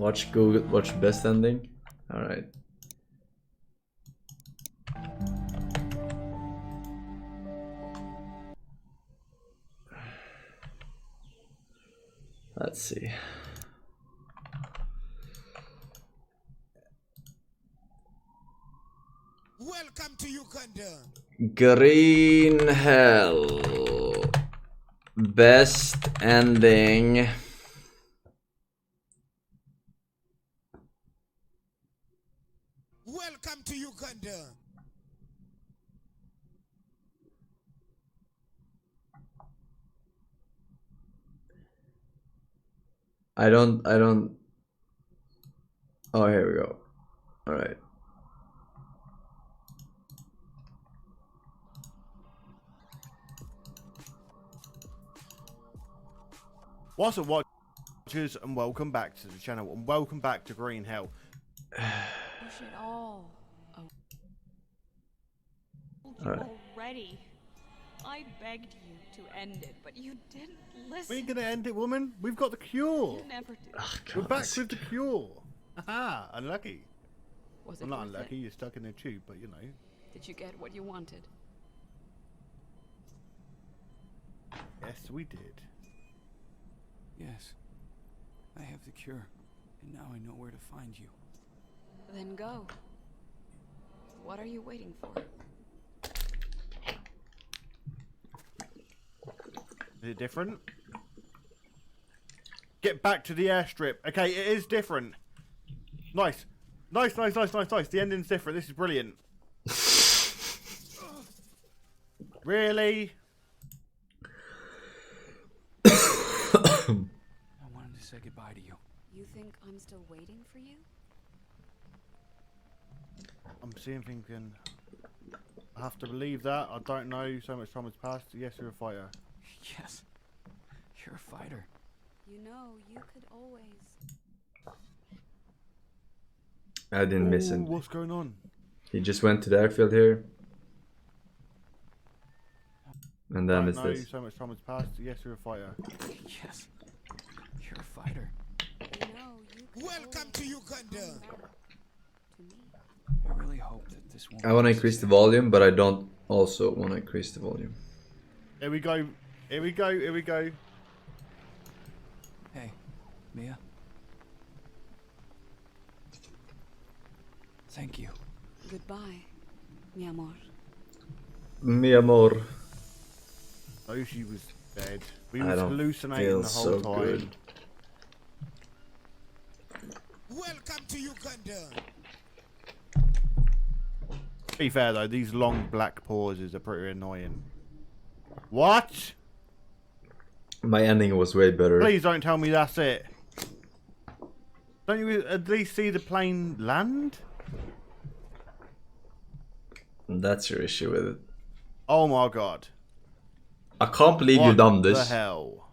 Watch Google. Watch best ending. All right. Let's see. Welcome to Uganda. Green Hell. Best ending. Welcome to Uganda. I don't. Oh, here we go. All right. What's up, watchers, and welcome back to the channel, and welcome back to Green Hell. Push it all. Already. I begged you to end it, but you didn't listen. We ain't gonna end it, woman. We've got the cure. You never do. Oh, We're back with the cure. Haha, unlucky. Was it Well, not worth unlucky, it? you're stuck in a tube, but you know. Did you get what you wanted? Yes, we did. Yes, I have the cure, and now I know where to find you. Then go. What are you waiting for? Is it different? Get back to the airstrip. Okay, it is different. Nice. Nice. The ending's different. This is brilliant. Really? I wanted to say goodbye to you. You think I'm still waiting for you? I'm seeing thinking. I have to believe that. I don't know. So much time has passed. Yes, you're a fighter. Yes, you're a fighter. You know, you could always... I didn't miss him. What's going on? He just went to the airfield here. And then Don't it's know. this. So much time has passed. Yes, you're a fighter. Yes, you're a fighter. You know, you could Welcome to Uganda. to me. I really hope that this won't. I want to increase the volume, but I don't also want to increase the volume. Here we go. Here we go. Here we go. Hey, Mia. Thank you. Goodbye, mi amor. Mi amor. Oh, she was dead. We I was don't hallucinating feel the whole so time. good. Welcome to Uganda. To be fair though, these long black pauses are pretty annoying. What? My ending was way better. Please don't tell me that's it. Don't you at least see the plane land? That's your issue with it. Oh my god. I can't believe What you've done the this. hell?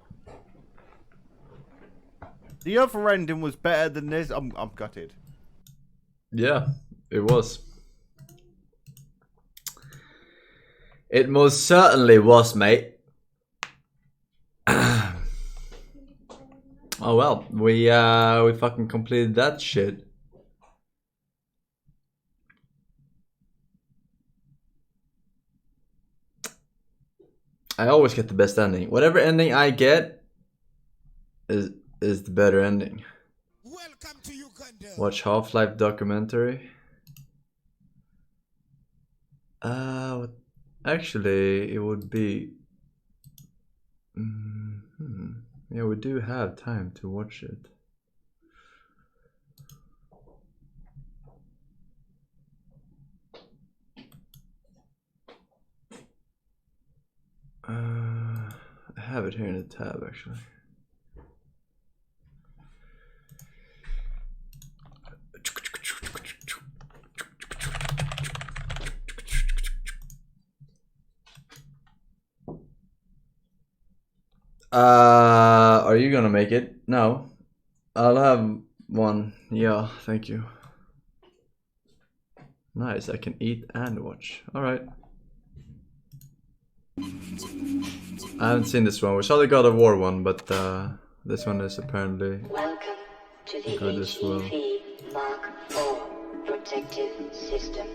The other ending was better than this. I'm gutted. Yeah, it was. It most certainly was, mate. Oh well, we fucking completed that shit. I always get the best ending. Whatever ending I get is the better ending. Welcome to Uganda. Watch Half-Life documentary. Actually, it would be. Yeah, we do have time to watch it. I have it here in the tab actually. Are you gonna make it? No. I'll have one. Yeah, thank you. Nice, I can eat and watch. Alright. I haven't seen this one. We saw the God of War one, but this one is apparently... Welcome to the Good as well. HEV Mark IV protective system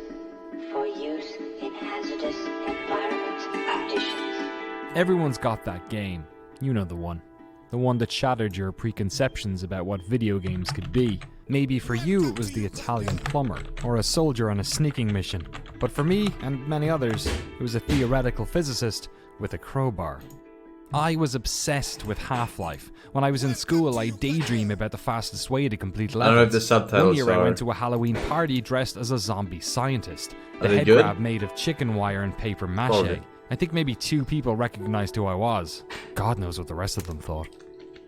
for use in hazardous environment conditions. Everyone's got that game. You know the one. The one that shattered your preconceptions about what video games could be. Maybe for you it was the Italian plumber, or a soldier on a sneaking mission. But for me, and many others, it was a theoretical physicist with a crowbar. I was obsessed with Half-Life. When I was in school, I daydream about the fastest way to complete levels. I don't know if the subtitles One year I are- went to a Halloween party dressed as a zombie scientist. Are The they head good? grab made of chicken wire and paper mache. Quality. I think maybe 2 people recognized who I was. God knows what the rest of them thought.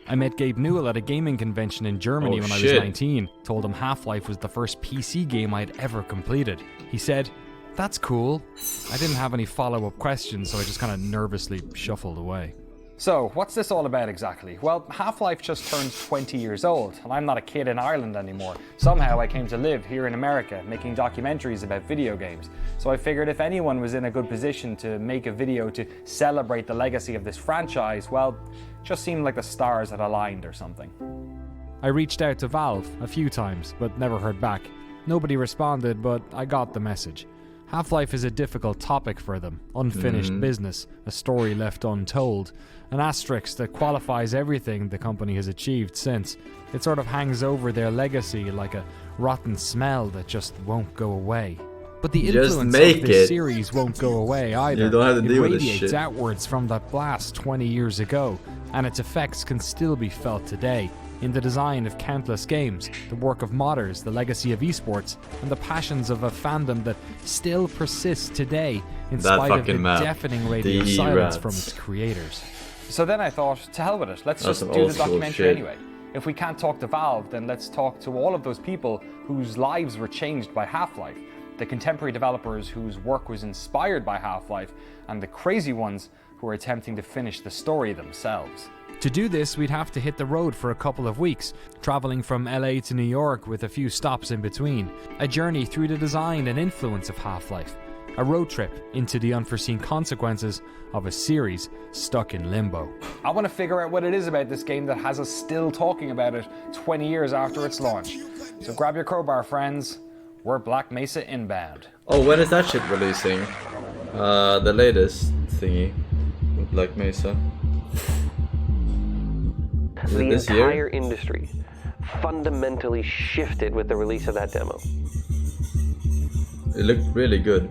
I met Gabe Newell at a gaming convention in Germany Oh, when I was shit. 19. Told him Half-Life was the first PC game I'd ever completed. He said, "That's cool." I didn't have any follow-up questions, so I just kind of nervously shuffled away. So, what's this all about exactly? Well, Half-Life just turned 20 years old, and I'm not a kid in Ireland anymore. Somehow I came to live here in America, making documentaries about video games. So I figured if anyone was in a good position to make a video to celebrate the legacy of this franchise, well, it just seemed like the stars had aligned or something. I reached out to Valve a few times, but never heard back. Nobody responded, but I got the message. Half-Life is a difficult topic for them, unfinished business, a story left untold, an asterisk that qualifies everything the company has achieved since. It sort of hangs over their legacy like a rotten smell that just won't go away. But the Just influence make of this it. series won't go away either. You don't have to it deal with this radiates shit. outwards from that blast 20 years ago, and its effects can still be felt today. In the design of countless games, the work of modders, the legacy of esports, and the passions of a fandom that still persists today in That spite of the fucking map. deafening radio The silence rats. from its creators. So then I thought, to hell with it, let's That's just some do old the school documentary shit. anyway. If we can't talk to Valve, then let's talk to all of those people whose lives were changed by Half-Life, the contemporary developers whose work was inspired by Half-Life, and the crazy ones who are attempting to finish the story themselves. To do this, we'd have to hit the road for a couple of weeks, traveling from LA to New York with a few stops in between. A journey through the design and influence of Half-Life. A road trip into the unforeseen consequences of a series stuck in limbo. I want to figure out what it is about this game that has us still talking about it 20 years after its launch. So grab your crowbar, friends. We're Black Mesa inbound. Oh, when is that shit releasing? The latest thingy with Black Mesa. Is it The this year? entire industry fundamentally shifted with the release of that demo. It looked really good.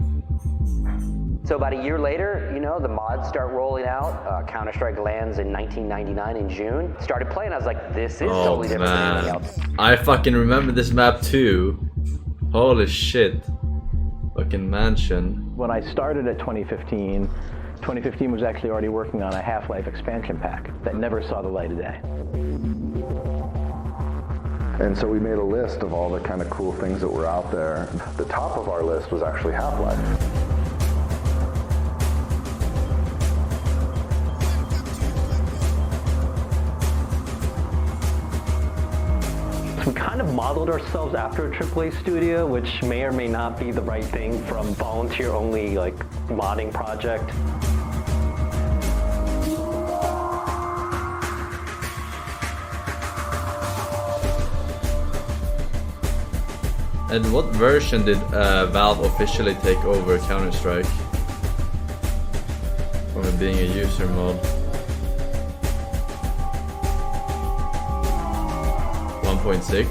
So about a year later, you know, the mods start rolling out. Counter-Strike lands in 1999 in June. Started playing, I was like, this is Oh totally different than anything man, else. I fucking remember this map too. Holy shit. Fucking mansion. When I started at 2015, 2015 was actually already working on a Half-Life expansion pack that never saw the light of day. And so we made a list of all the kind of cool things that were out there. The top of our list was actually Half-Life. We kind of modeled ourselves after a AAA studio, which may or may not be the right thing from volunteer-only like modding project. And what version did Valve officially take over Counter-Strike? From it being a user mod. 1.6?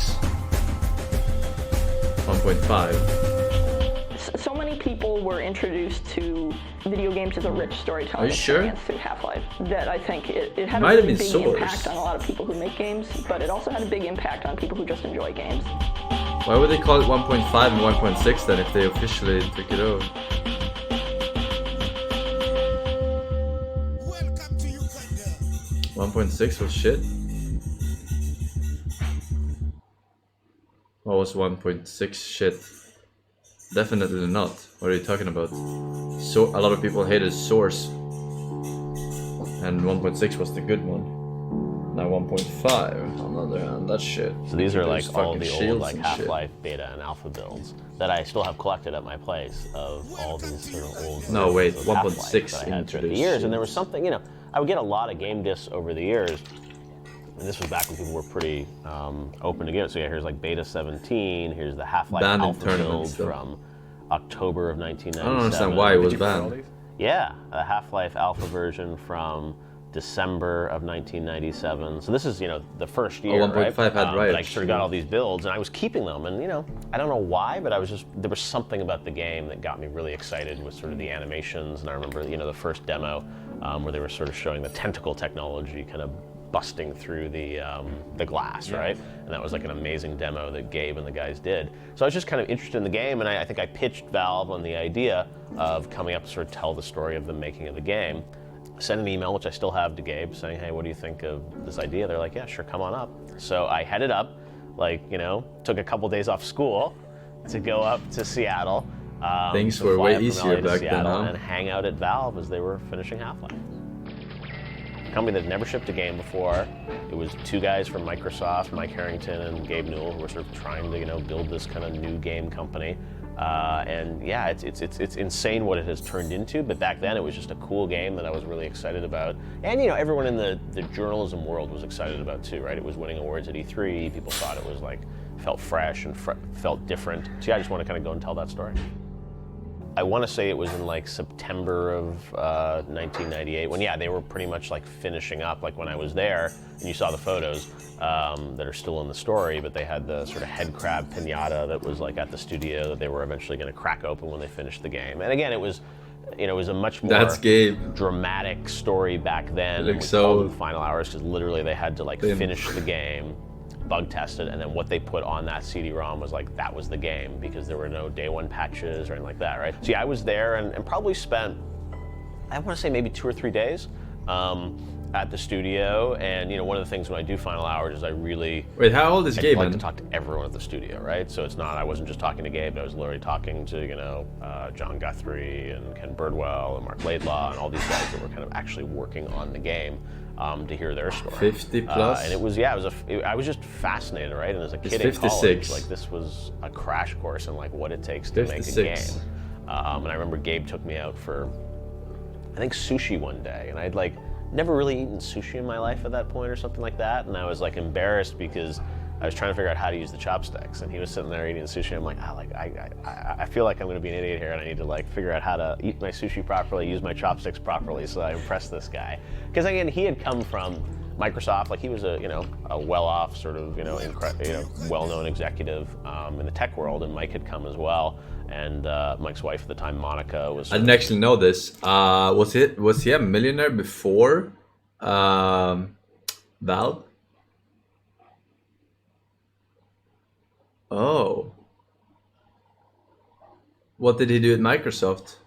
1.5? So many people were introduced to video games as a rich storytelling Are you sure? experience through Half-Life that I think it had Might a have really been big Source. impact on a lot of people who make games, but it also had a big impact on people who just enjoy games. Why would they call it 1.5 and 1.6 then if they officially took it over? Welcome to Uganda. 1.6 was shit? What was 1.6 shit? Definitely not. What are you talking about? So a lot of people hated Source. And 1.6 was the good one. Now 1.5, on the other hand, that's shit. So these are like There's all fucking the old shields like and shit. Half-Life beta and alpha builds that I still have collected at my place of all these sort of old. No, wait, versions of Half-Life 1.6 that I had through the introduced years, and there was shields. something, you know, I would get a lot of game discs over the years, And this was back when people were pretty open to get it. So yeah, here's like Beta 17, here's the Half-Life Banned in Alpha tournaments, build though. from October of 1997. I don't understand why it was banned. Yeah, a Half-Life Alpha version from December of 1997. So this is, you know, the first year, 1.5 right? had But I riots. sort of got all these builds, and I was keeping them, and you know, I don't know why, but I was just, there was something about the game that got me really excited with sort of the animations, and I remember, you know, the first demo where they were sort of showing the tentacle technology kind of busting through the glass, right? And that was like an amazing demo that Gabe and the guys did. So I was just kind of interested in the game, and I think I pitched Valve on the idea of coming up to sort of tell the story of the making of the game. Sent an email, which I still have, to Gabe, saying, hey, what do you think of this idea? They're like, yeah, sure, come on up. So I headed up, like, you know, took a couple days off school to go up to Seattle. Things to were fly way up from easier LA to back then, Seattle huh? and hang out at Valve as they were finishing Half-Life. A company that never shipped a game before. It was two guys from Microsoft, Mike Harrington and Gabe Newell, who were sort of trying to, you know, build this kind of new game company. And yeah, it's insane what it has turned into, but back then it was just a cool game that I was really excited about. And you know, everyone in the journalism world was excited about too, right? It was winning awards at E3, people thought it was like, felt fresh and felt different. So yeah, I just want to kind of go and tell that story. I want to say it was in like September of 1998 when, yeah, they were pretty much like finishing up, like when I was there, and you saw the photos that are still in the story, but they had the sort of head crab pinata that was like at the studio that they were eventually going to crack open when they finished the game. And again, it was, you know, it was a much more dramatic story back then. It We so called them final hours because literally they had to like finish the game, bug tested, and then what they put on that CD-ROM was like, that was the game, because there were no day one patches or anything like that, right? So yeah, I was there and probably spent, I want to say maybe 2 or 3 days at the studio. And you know, one of the things when I do final hours is I really how old is Gabe? I like to talk to everyone at the studio, right? So it's not, I wasn't just talking to Gabe, I was literally talking to, you know, John Guthrie and Ken Birdwell and Mark Laidlaw and all these guys that were kind of actually working on the game. To hear their story. 50 plus? And it was, yeah, I was just fascinated, right? And as a kid in college, like this was a crash course in like what it takes to make a game. And I remember Gabe took me out for, I think, sushi one day, and I'd like never really eaten sushi in my life at that point or something like that, and I was like embarrassed because I was trying to figure out how to use the chopsticks, and he was sitting there eating sushi. I'm like, I feel like I'm going to be an idiot here, and I need to like figure out how to eat my sushi properly, use my chopsticks properly, so I impress this guy. Because again, he had come from Microsoft, like he was a well-off sort of well-known executive in the tech world, and Mike had come as well, and Mike's wife at the time, Monica, was. I didn't actually know this. Was he a millionaire before Valve? Oh. What did he do at Microsoft?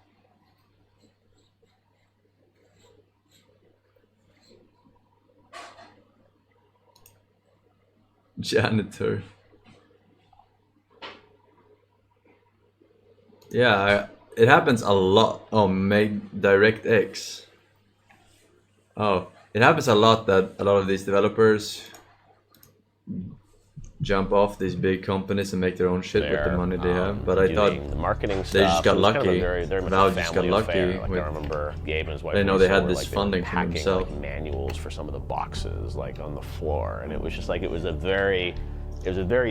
Janitor. Yeah, it happens a lot. Oh, make DirectX. Oh, it happens a lot that a lot of these developers jump off these big companies and make their own shit with the money they have. But I thought the marketing they just got lucky. Valve just got lucky. Like I remember Gabe and his wife. They know they had were, this like, funding from packing themselves. like manuals for some of the boxes, like on the floor, and it was just like it was a very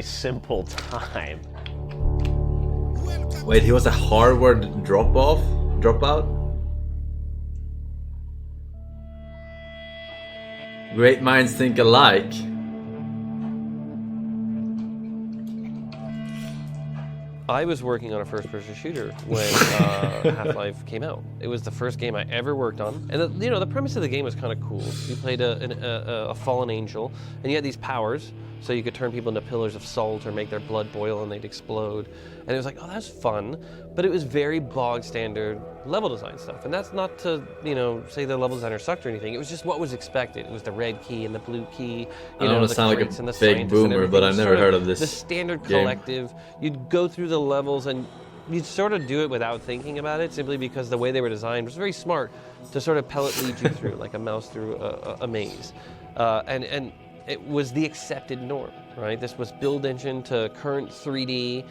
simple time. Wait, he was a Harvard dropout? Great minds think alike. I was working on a first-person shooter when Half-Life came out. It was the first game I ever worked on, and the premise of the game was kind of cool. You played a fallen angel, and you had these powers, so you could turn people into pillars of salt or make their blood boil and they'd explode. And it was like, oh, that's fun, but it was very bog standard level design stuff. And that's not to, say the level designer sucked or anything. It was just what was expected. It was the red key and the blue key. I don't want to sound like a fake boomer, but I've never heard of this. The standard game. collective. You'd go through the levels and you'd sort of do it without thinking about it, simply because the way they were designed was very smart to sort of pellet lead you through, like a mouse through a maze. And it was the accepted norm, right? This was build engine to current 3D,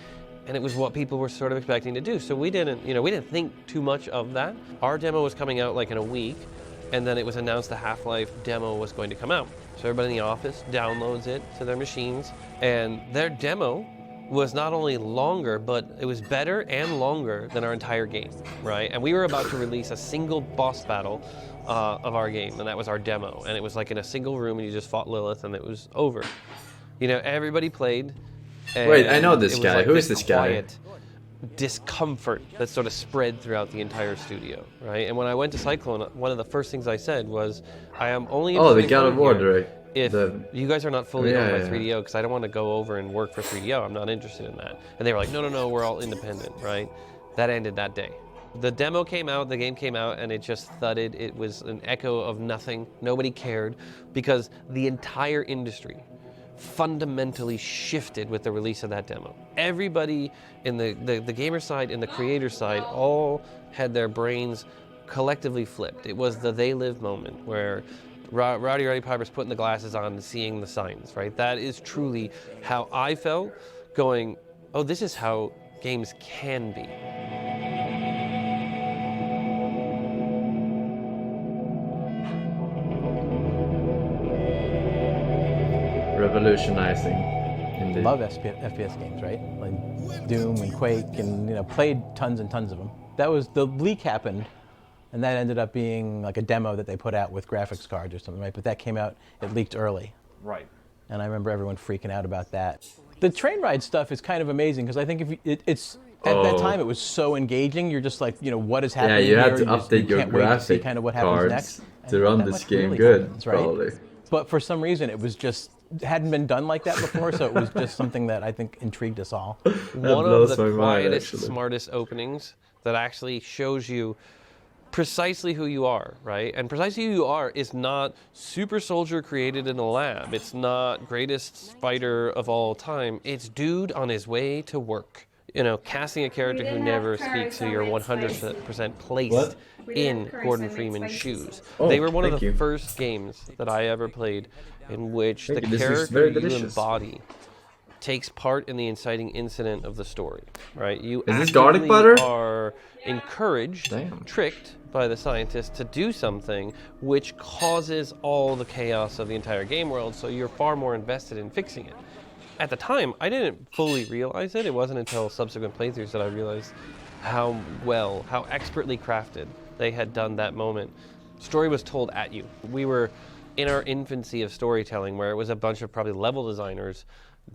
and it was what people were sort of expecting to do. So we didn't think too much of that. Our demo was coming out like in a week, and then it was announced the Half-Life demo was going to come out. So everybody in the office downloads it to their machines, and their demo was not only longer, but it was better and longer than our entire game, right? And we were about to release a single boss battle of our game, and that was our demo. And it was like in a single room, and you just fought Lilith, and it was over. You know, everybody played. Wait, I know this guy. Like Who is this guy? Quiet discomfort that sort of spread throughout the entire studio, right? And when I went to Cyclone, one of the first things I said was, I am only the God of War direct. If you guys are not fully owned by 3DO, because I don't want to go over and work for 3DO, I'm not interested in that. And they were like, no, we're all independent, right? That ended that day. The demo came out, the game came out, and it just thudded. It was an echo of nothing. Nobody cared, because the entire industry fundamentally shifted with the release of that demo. Everybody in the gamer side and the creator side all had their brains collectively flipped. It was the they live moment where Roddy Piper's putting the glasses on and seeing the signs, right? That is truly how I felt, going, oh, this is how games can be. Revolutionizing. Indeed. Love FPS games, right? Like Doom and Quake, and played tons and tons of them. That was, the leak happened, and that ended up being like a demo that they put out with graphics cards or something, right? But that came out, it leaked early. Right. And I remember everyone freaking out about that. The train ride stuff is kind of amazing, because I think if it's at that time it was so engaging. You're just like, what is happening? Yeah, you had here? to update your graphic kind of what happens next to run this game really good, happens, right? probably. But for some reason, it was just hadn't been done like that before, so it was just something that I think intrigued us all. One of the quietest, smartest openings that actually shows you precisely who you are, right? And precisely who you are is not super soldier created in a lab. It's not greatest fighter of all time. It's dude on his way to work. Casting a character who never speaks, so you're 100% placed in Gordon Freeman's shoes. They were one of the first games that I ever played in which the character you embody takes part in the inciting incident of the story, right? You garlic butter? Are encouraged, tricked by the scientists to do something which causes all the chaos of the entire game world, so you're far more invested in fixing it. At the time, I didn't fully realize it. It wasn't until subsequent playthroughs that I realized how expertly crafted they had done that moment. Story was told at you. We were in our infancy of storytelling, where it was a bunch of probably level designers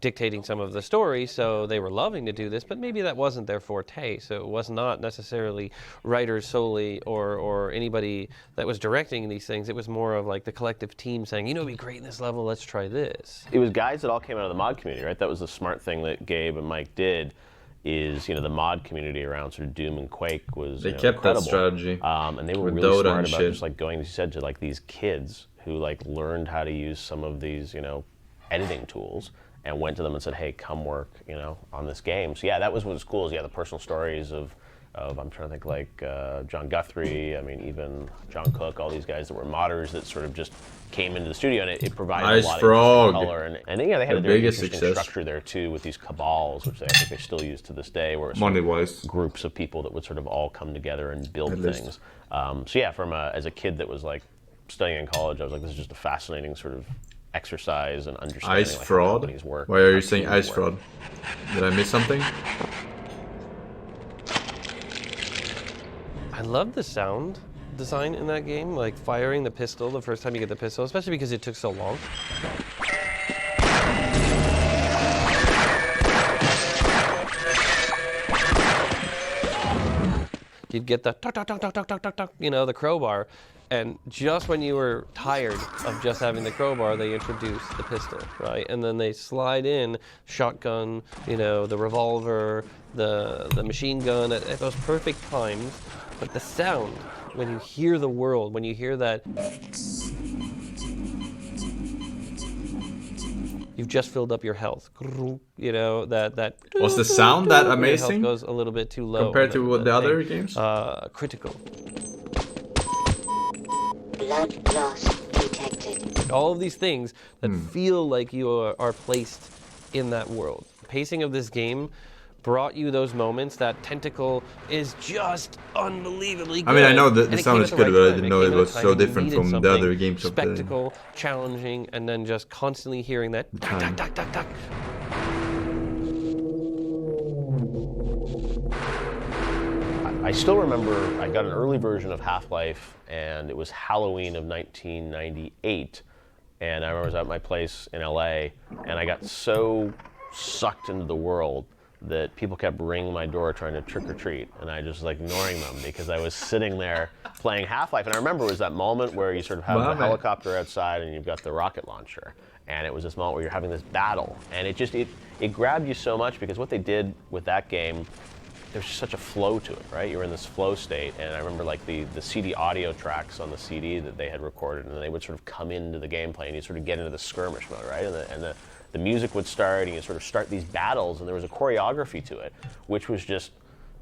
dictating some of the story, so they were loving to do this, but maybe that wasn't their forte, so it was not necessarily writers solely or anybody that was directing these things. It was more of like the collective team saying, it'd be great in this level, let's try this. It was guys that all came out of the mod community, right? That was the smart thing that Gabe and Mike did, is the mod community around sort of Doom and Quake was they kept incredible. That strategy, and they were really smart about just like going, as you said, to like these kids who like learned how to use some of these editing tools, and went to them and said, hey, come work, on this game. So yeah, that was what was cool, is the personal stories of I'm trying to think, like John Guthrie, even John Cook, all these guys that were modders that sort of just came into the studio, and it provided a lot of color. And then, they had a very interesting structure there too, with these cabals, which I think they still use to this day, where it's groups of people that would sort of all come together and build things. So yeah, from as a kid that was like studying in college, I was like, this is just a fascinating sort of exercise and understanding ice fraud. How companies work. Why are you saying ice fraud? Did I miss something? I love the sound design in that game, like firing the pistol the first time you get the pistol, especially because it took so long. You'd get the tuck, tuck, tuck, tuck, tuck, tuck, tuck, tuck, the crowbar. And just when you were tired of just having the crowbar, they introduced the pistol, right? And then they slide in shotgun, the revolver, the machine gun at those perfect times. But the sound, when you hear the world, when you hear that, you've just filled up your health. That was the sound that amazing? Your health goes a little bit too low compared to the other games. Critical. Blood loss detected. All of these things that feel like you are placed in that world. Pacing of this game brought you those moments. That tentacle is just unbelievably good. I mean, I know that the And it sound came is at the good, right but I time. didn't It know came it at a was time so when you different needed from the something other games of the spectacle, challenging, and then just constantly hearing that time. tuck, tuck, tuck, tuck. I still remember I got an early version of Half-Life, and it was Halloween of 1998. And I remember I was at my place in LA, and I got so sucked into the world that people kept ringing my door trying to trick or treat, and I just was like ignoring them because I was sitting there playing Half-Life. And I remember it was that moment where you sort of have the helicopter outside and you've got the rocket launcher, and it was this moment where you're having this battle, and it grabbed you so much because what they did with that game, there's just such a flow to it, right? You're in this flow state, and I remember like the CD audio tracks on the CD that they had recorded, and they would sort of come into the gameplay, and you sort of get into the skirmish mode, right? And the music would start, and you sort of start these battles, and there was a choreography to it, which was just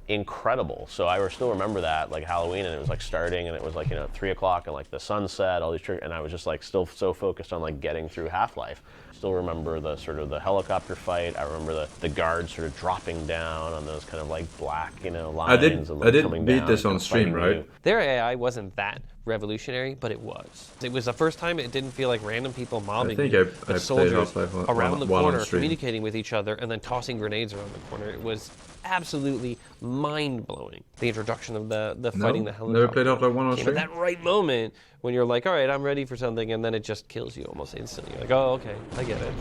incredible. So I still remember that, like Halloween, and it was like starting, and it was like, 3 o'clock, and like the sun set, all these and I was just like still so focused on like getting through Half-Life. Still remember the sort of the helicopter fight. I remember the guards sort of dropping down on those kind of like black, lines. I did beat this on stream, right? Their AI wasn't that revolutionary, but it was. It was the first time it didn't feel like random people mobbing you, but soldiers around the corner communicating with each other and then tossing grenades around the corner. It was absolutely mind-blowing. The introduction of the fighting the helicopter. Never played Half-Life 1 on stream. At that right moment when you're like, all right, I'm ready for something, and then it just kills you almost instantly. You're like, oh, okay, I get it.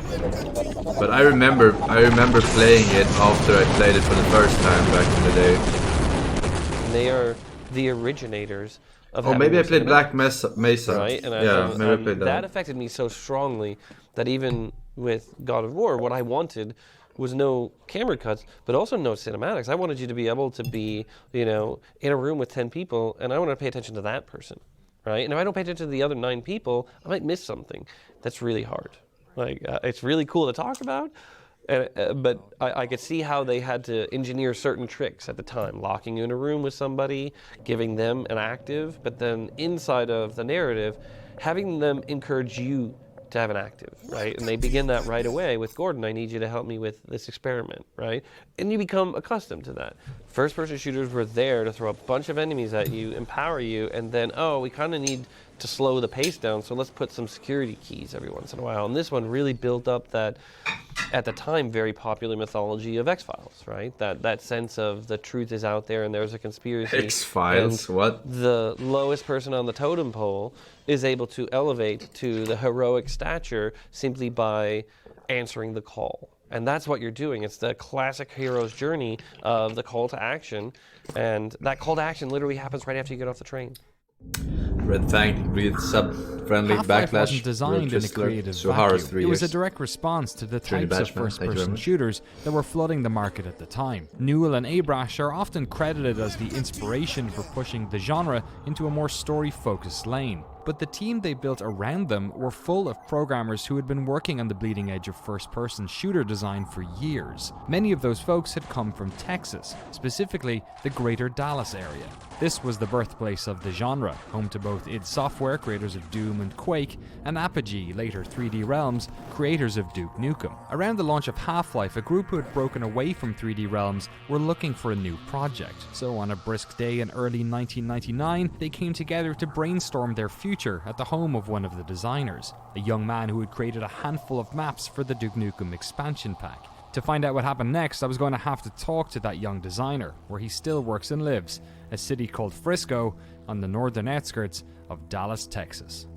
But I remember playing it after I played it for the first time back in the day. And they are the originators of maybe I played Black Mesa. Right? And maybe I played that. That affected me so strongly that even with God of War, what I wanted was no camera cuts, but also no cinematics. I wanted you to be able to be, in a room with 10 people, and I want to pay attention to that person, right? And if I don't pay attention to the other 9 people, I might miss something. That's really hard. Like, it's really cool to talk about, but I could see how they had to engineer certain tricks at the time, locking you in a room with somebody, giving them an active, but then inside of the narrative, having them encourage you to have an active, right? And they begin that right away with Gordon, I need you to help me with this experiment, right? And you become accustomed to that. First-person shooters were there to throw a bunch of enemies at you, empower you, and then, we kind of need to slow the pace down, so let's put some security keys every once in a while. And this one really built up that, at the time, very popular mythology of X-Files, right? That sense of the truth is out there and there's a conspiracy. X-Files, what? The lowest person on the totem pole is able to elevate to the heroic stature simply by answering the call. And that's what you're doing. It's the classic hero's journey of the call to action. And that call to action literally happens right after you get off the train. Red Fang, read sub-friendly Half-Life backlash. wasn't designed in a creative vacuum. It was a direct response to the types of first-person shooters that were flooding the market at the time. Newell and Abrash are often credited as the inspiration for pushing the genre into a more story-focused lane. But the team they built around them were full of programmers who had been working on the bleeding edge of first-person shooter design for years. Many of those folks had come from Texas, specifically the greater Dallas area. This was the birthplace of the genre, home to both id Software, creators of Doom and Quake, and Apogee, later 3D Realms, creators of Duke Nukem. Around the launch of Half-Life, a group who had broken away from 3D Realms were looking for a new project. So on a brisk day in early 1999, they came together to brainstorm their future at the home of one of the designers, a young man who had created a handful of maps for the Duke Nukem expansion pack. To find out what happened next, I was going to have to talk to that young designer, where he still works and lives, a city called Frisco on the northern outskirts of Dallas, Texas.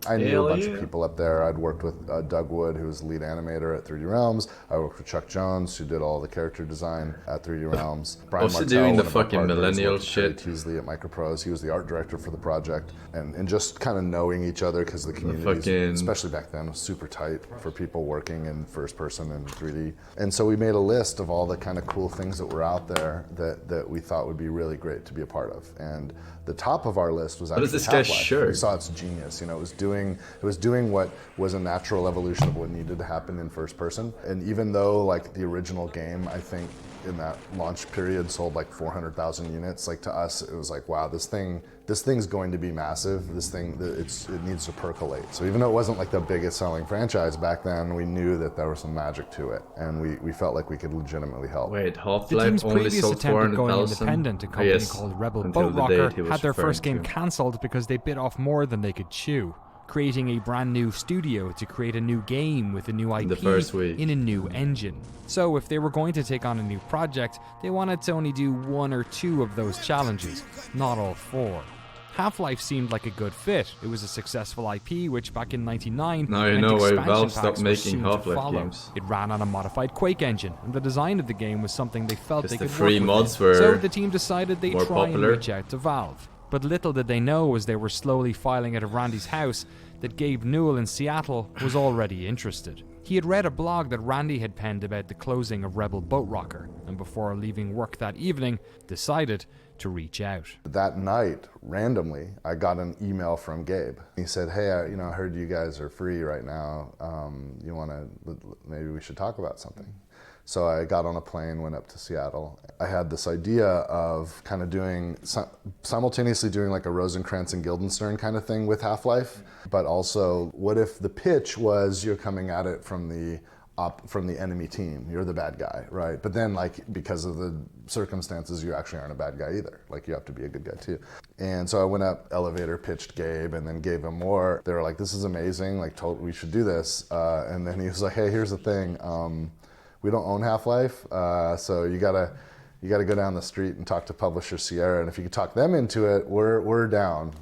I knew a bunch of people up there. I'd worked with Doug Wood, who was the lead animator at 3D Realms. I worked with Chuck Jones, who did all the character design at 3D Realms. Brian Also Martell, doing the one of our fucking partners, millennial worked with shit. Terry Teasley at Microprose. He was the art director for the project. And just kind of knowing each other, because the community, especially back then, was super tight for people working in first person and 3D. And so we made a list of all the kind of cool things that were out there that we thought would be really great to be a part of. And the top of our list was actually What is this guy's Half-Life. shirt? We saw its genius. It was doing what was a natural evolution of what needed to happen in first person. And even though like the original game, I think in that launch period sold like 400,000 units. Like to us, it was like, wow, this thing's going to be massive. It needs to percolate. So even though it wasn't like the biggest selling franchise back then, we knew that there was some magic to it, and we felt like we could legitimately help. Wait, The Half-Life team's only previous sold attempt at going 400,000? independent, a Oh, company yes. called Rebel Until Boat the date Rocker, he was had their first referring game to. cancelled because they bit off more than they could chew, creating a brand new studio to create a new game with a new IP the first week. in a new engine. So if they were going to take on a new project, they wanted to only do 1 or 2 of those challenges, not all 4. Half-Life seemed like a good fit. It was a successful IP, which back in '99 Now you meant know why expansion Valve stopped packs were making soon to Half-Life follow. games. It ran on a modified Quake engine, and the design of the game was something they felt Because they the could free work mods with. were So the team decided they'd more try popular. and reach out to Valve. But little did they know, as they were slowly filing out of Randy's house, that Gabe Newell in Seattle was already interested. He had read a blog that Randy had penned about the closing of Rebel Boat Rocker, and before leaving work that evening, decided to reach out. That night, randomly, I got an email from Gabe. He said, hey, I heard you guys are free right now. Maybe we should talk about something. So I got on a plane, went up to Seattle. I had this idea of kind of simultaneously doing like a Rosencrantz and Guildenstern kind of thing with Half-Life, but also what if the pitch was you're coming at it from the enemy team, you're the bad guy, right? But then like, because of the circumstances, you actually aren't a bad guy either. Like you have to be a good guy too. And so I went up, elevator pitched Gabe, and then gave him more. They were like, this is amazing, like we should do this. And then he was like, hey, here's the thing. We don't own Half-Life, so you gotta go down the street and talk to publisher Sierra, and if you could talk them into it, we're down,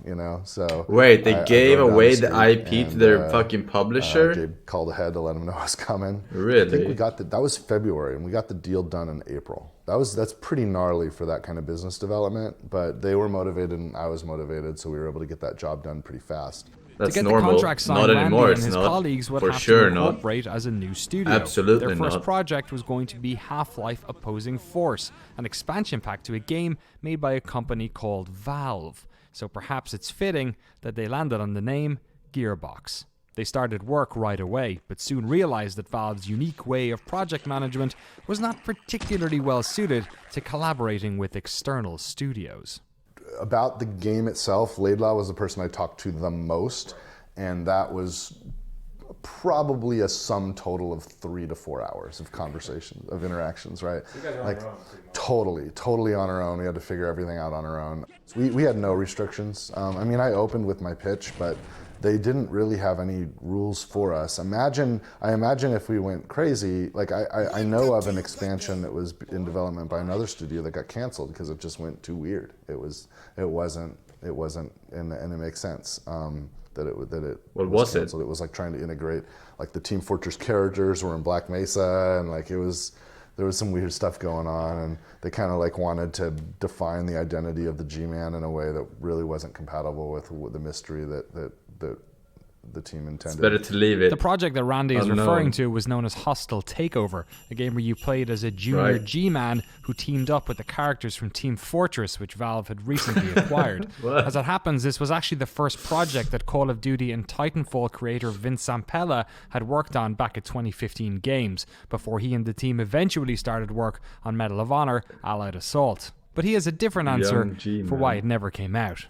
So wait, they gave drove down away the the street IP to their fucking publisher? Gabe called ahead to let him know I was coming. Really? I think we got that was February, and we got the deal done in April. That's pretty gnarly for that kind of business development, but they were motivated and I was motivated, so we were able to get that job done pretty fast. That's to get normal. the contract signed, Not anymore, Randy it's and his not. colleagues would For have sure to not. incorporate as a new studio. Absolutely Their first not. project was going to be Half-Life Opposing Force, an expansion pack to a game made by a company called Valve. So perhaps it's fitting that they landed on the name Gearbox. They started work right away, but soon realized that Valve's unique way of project management was not particularly well suited to collaborating with external studios. About the game itself, Laidlaw was the person I talked to the most, and that was probably a sum total of 3 to 4 hours of conversation, of interactions, right? You guys are on like your own, totally on our own. We had to figure everything out on our own. We had no restrictions. I opened with my pitch, but they didn't really have any rules for us. I imagine if we went crazy, like I know of an expansion that was in development by another studio that got canceled because it just went too weird. It wasn't, and it makes sense that it What was it? canceled. It was like trying to integrate, like the Team Fortress characters were in Black Mesa, and like there was some weird stuff going on, and they kind of like wanted to define the identity of the G-Man in a way that really wasn't compatible with the mystery that the team intended. It's better to leave it. The project that Randy is unknown. referring to was known as Hostile Takeover, a game where you played as a junior Right. G-Man who teamed up with the characters from Team Fortress, which Valve had recently acquired. What? As it happens, this was actually the first project that Call of Duty and Titanfall creator Vince Zampella had worked on back at 2015 Games, before he and the team eventually started work on Medal of Honor Allied Assault. But he has a different answer Young G-Man. for why it never came out.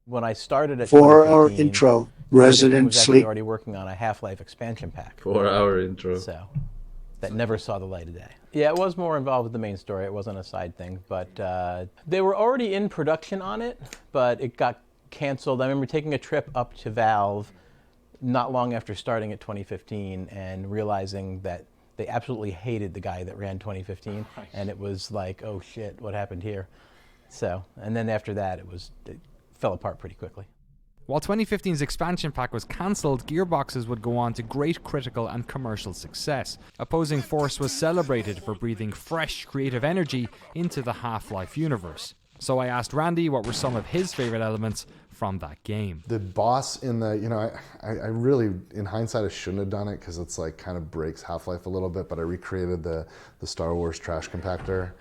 When I started at 4-hour 2015, intro, I Resident was actually Sleep. already working on a Half-Life expansion pack. 4-hour intro. So that never saw the light of day. Yeah, it was more involved with the main story. It wasn't a side thing, but they were already in production on it, but it got canceled. I remember taking a trip up to Valve not long after starting at 2015 and realizing that they absolutely hated the guy that ran 2015, and it was like, oh shit, what happened here? So, and then after that, it fell apart pretty quickly. While 2015's expansion pack was cancelled, Gearboxes would go on to great critical and commercial success. Opposing Force was celebrated for breathing fresh, creative energy into the Half-Life universe. So I asked Randy what were some of his favourite elements from that game. The boss in the, I really, in hindsight, I shouldn't have done it because it's like kind of breaks Half-Life a little bit, but I recreated the Star Wars trash compactor.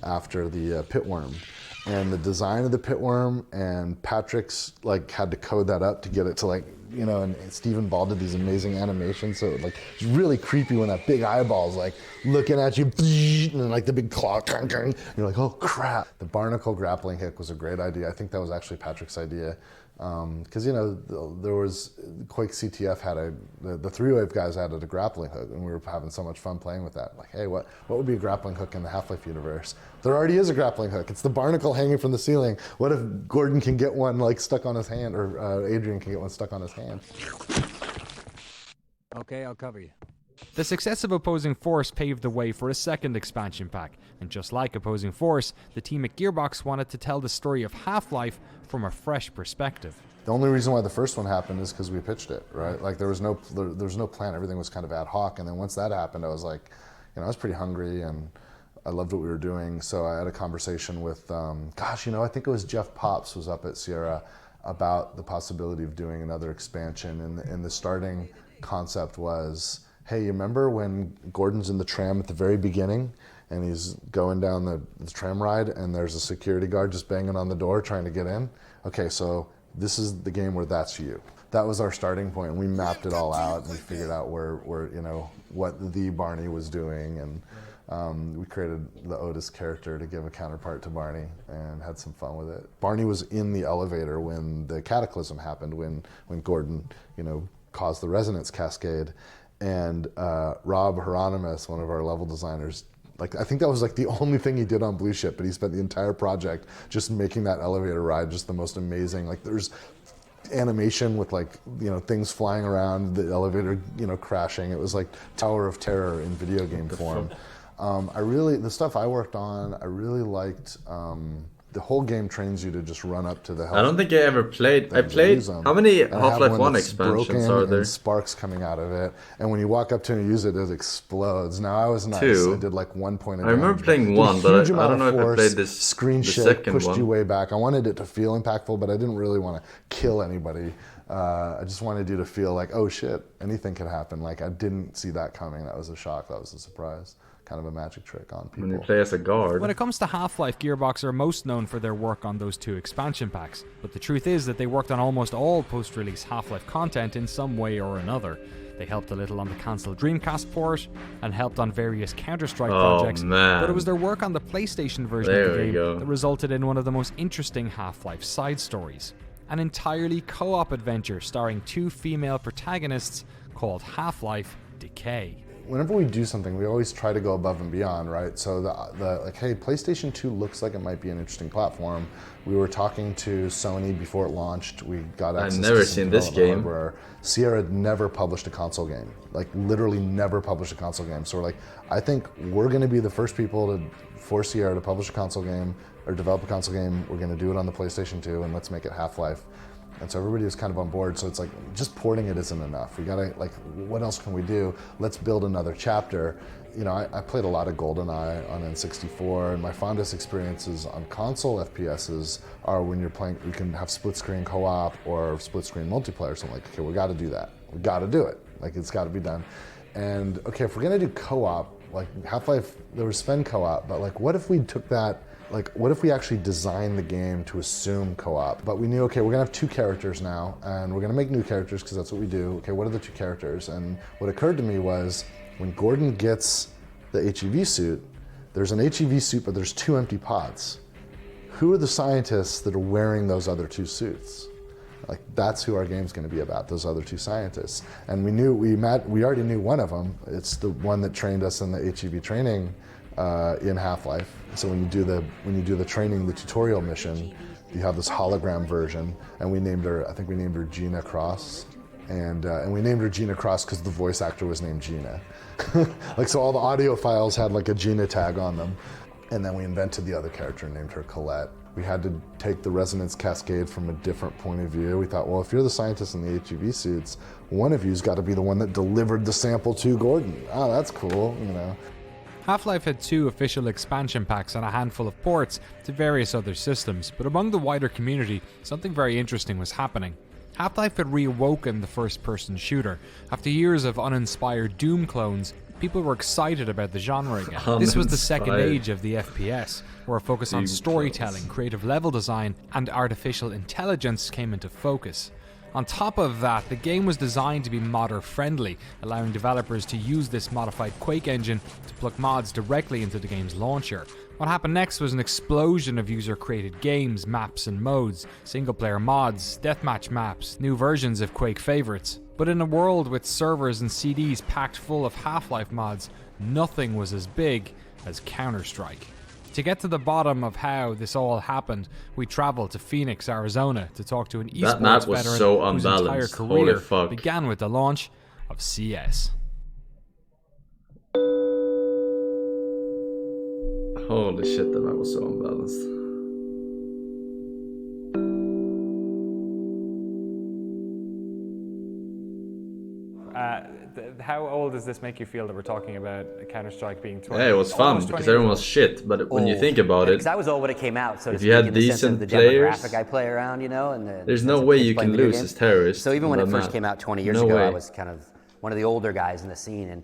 after the pitworm. And the design of the pitworm, and Patrick's like had to code that up to get it to like, you know, and Stephen Ball did these amazing animations, so like it's really creepy when that big eyeball's like looking at you, and then like the big claw, and you're like, oh crap. The barnacle grappling hook was a great idea. I think that was actually Patrick's idea. Because you know, there was Quake CTF had the 3-Wave guys added a grappling hook, and we were having so much fun playing with that. Like, hey, what would be a grappling hook in the Half-Life universe? There already is a grappling hook. It's the barnacle hanging from the ceiling. What if Gordon can get one like stuck on his hand, or Adrian can get one stuck on his hand? Okay, I'll cover you. The success of Opposing Force paved the way for a second expansion pack, and just like Opposing Force, the team at Gearbox wanted to tell the story of Half-Life from a fresh perspective. The only reason why the first one happened is because we pitched it, right? Like there was no plan. Everything was kind of ad hoc, and then once that happened, I was like, you know, I was pretty hungry and I loved what we were doing. So I had a conversation with, gosh, you know, I think it was Jeff Pops was up at Sierra about the possibility of doing another expansion, and the starting concept was, hey, you remember when Gordon's in the tram at the very beginning and he's going down the tram ride and there's a security guard just banging on the door trying to get in? Okay, so this is the game where that's you. That was our starting point, and we mapped it all out, and we figured out where you know, what the Barney was doing, and we created the Otis character to give a counterpart to Barney and had some fun with it. Barney was in the elevator when the cataclysm happened, when Gordon, you know, caused the resonance cascade. And Rob Hieronymus, one of our level designers, like I think that was like the only thing he did on Blue Ship, but he spent the entire project just making that elevator ride just the most amazing. Like there's animation with like, you know, things flying around, the elevator, you know, crashing. It was like Tower of Terror in video game form. The stuff I worked on, I really liked. The whole game trains you to just run up to the health. I don't think I ever played. I played. How many Half-Life 1 expansions are there? And sparks coming out of it, and when you walk up to it and use it, it explodes. Now I was nice. 2. I did like 1 point of damage. I remember playing 1, but I don't know if I played this. Screen the shake second pushed one. you way back. I wanted it to feel impactful, but I didn't really want to kill anybody. I just wanted you to feel like, oh shit, anything could happen. Like I didn't see that coming. That was a shock. That was a surprise. Kind of a magic trick on people. When you play as a guard. When it comes to Half-Life, Gearbox are most known for their work on those 2 expansion packs, but the truth is that they worked on almost all post-release Half-Life content in some way or another. They helped a little on the cancelled Dreamcast port, and helped on various Counter-Strike projects, but it was their work on the PlayStation version of the game that resulted in one of the most interesting Half-Life side stories. An entirely co-op adventure starring 2 female protagonists called Half-Life Decay. Whenever we do something, we always try to go above and beyond, right? So like, hey, PlayStation 2 looks like it might be an interesting platform. We were talking to Sony before it launched. We got access to I've never seen this game. Hardware. Sierra had never published a console game, like literally never published a console game. So we're like, I think we're going to be the first people for Sierra to publish a console game or develop a console game. We're going to do it on the PlayStation 2, and let's make it Half-Life. And so everybody was kind of on board. So it's like, just porting it isn't enough. We gotta, like, what else can we do? Let's build another chapter. You know, I played a lot of GoldenEye on N64, and my fondest experiences on console FPSs are when you're playing, you can have split screen co-op or split screen multiplayer. So I'm like, okay, we gotta do that. We gotta do it. Like, it's gotta be done. And okay, if we're gonna do co-op, like Half-Life, there was Sven co-op, but like, what if we took that, like, what if we actually designed the game to assume co-op? But we knew, okay, we're gonna have 2 characters now, and we're gonna make new characters because that's what we do. Okay, what are the 2 characters? And what occurred to me was, when Gordon gets the HEV suit, there's an HEV suit, but there's 2 empty pods. Who are the scientists that are wearing those other 2 suits? Like, that's who our game's gonna be about, those other 2 scientists. And we already knew one of them. It's the one that trained us in the HEV training in Half-Life. So when you do the training, the tutorial mission, you have this hologram version, and we named her, I think we named her Gina Cross, and we named her Gina Cross because the voice actor was named Gina. Like, so all the audio files had like a Gina tag on them, and then we invented the other character and named her Colette. We had to take the resonance cascade from a different point of view. We thought, well, if you're the scientist in the HEV suits, one of you's got to be the one that delivered the sample to Gordon. Oh, that's cool, you know. Half-Life had 2 official expansion packs and a handful of ports to various other systems, but among the wider community, something very interesting was happening. Half-Life had reawoken the first-person shooter. After years of uninspired Doom clones, people were excited about the genre again. This was the second age of the FPS, where a focus on storytelling, creative level design, and artificial intelligence came into focus. On top of that, the game was designed to be modder friendly, allowing developers to use this modified Quake engine to plug mods directly into the game's launcher. What happened next was an explosion of user-created games, maps and modes, single-player mods, deathmatch maps, new versions of Quake favorites. But in a world with servers and CDs packed full of Half-Life mods, nothing was as big as Counter-Strike. To get to the bottom of how this all happened, we traveled to Phoenix, Arizona to talk to an esports veteran whose entire career began with the launch of CS. Holy shit, that map was so unbalanced. How old does this make you feel that we're talking about Counter-Strike being 20? Yeah, it was fun because everyone was shit, but when you think about it, because I was old when it came out, so if you had decent the players, demographic I play around, you know, and there's no way you can lose as terrorists. So even when it first came out 20 years ago, I was kind of one of the older guys in the scene, and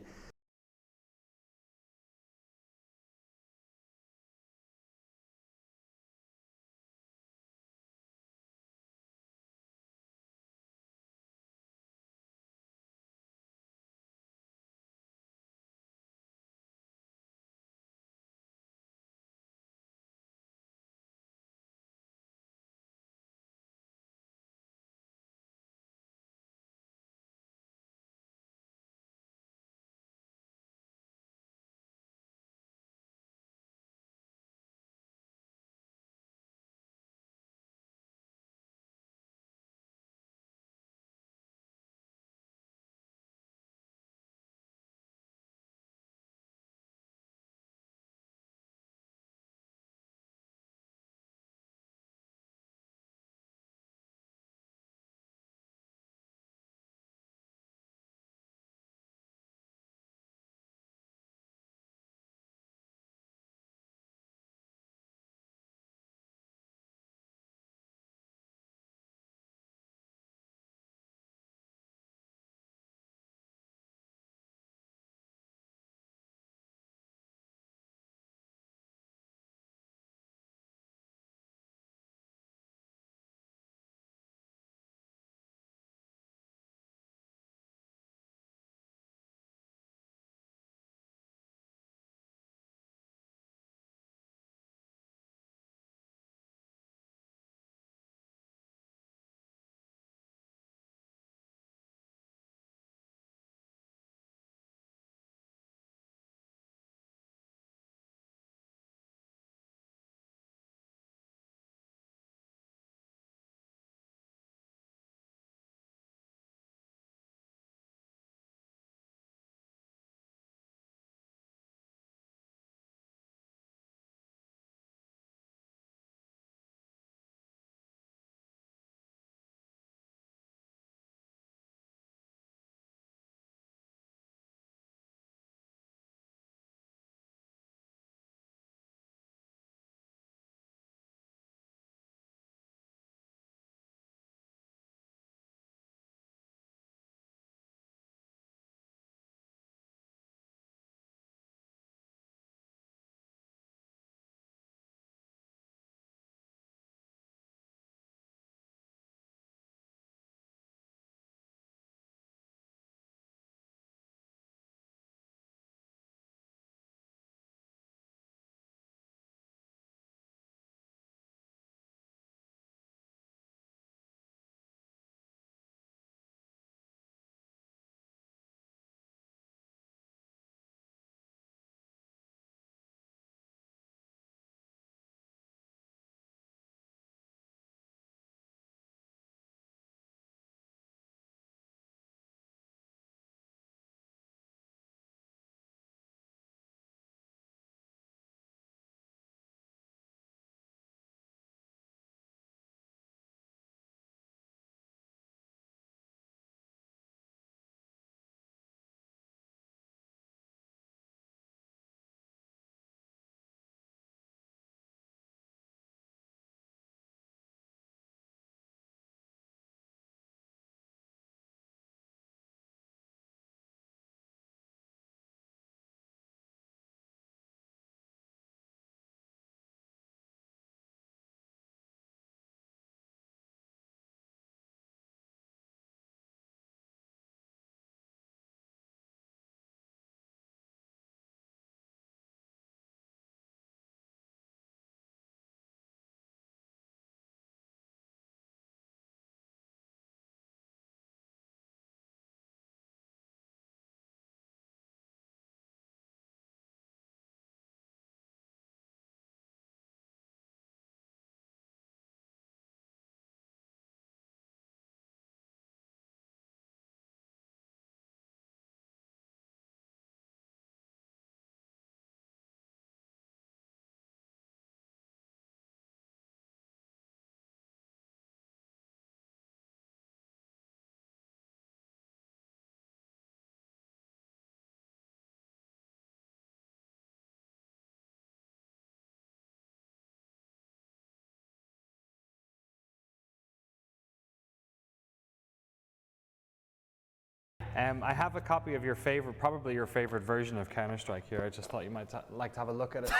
I have a copy of your favorite, probably your favorite version of Counter-Strike here. I just thought you might like to have a look at it.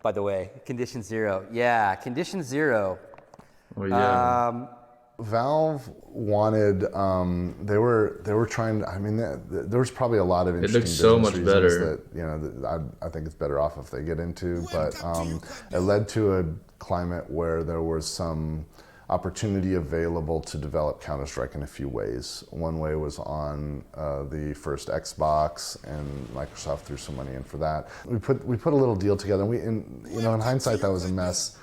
By the way, Condition Zero. Yeah, Condition Zero. Oh yeah. Valve wanted. They were trying. I mean, there was probably a lot of interesting. It looks so much better. That, you know, that I think it's better off if they get into. But it led to a climate where there was some opportunity available to develop Counter-Strike in a few ways. One way was on the first Xbox, and Microsoft threw some money in for that. We put a little deal together. And in hindsight, that was a mess.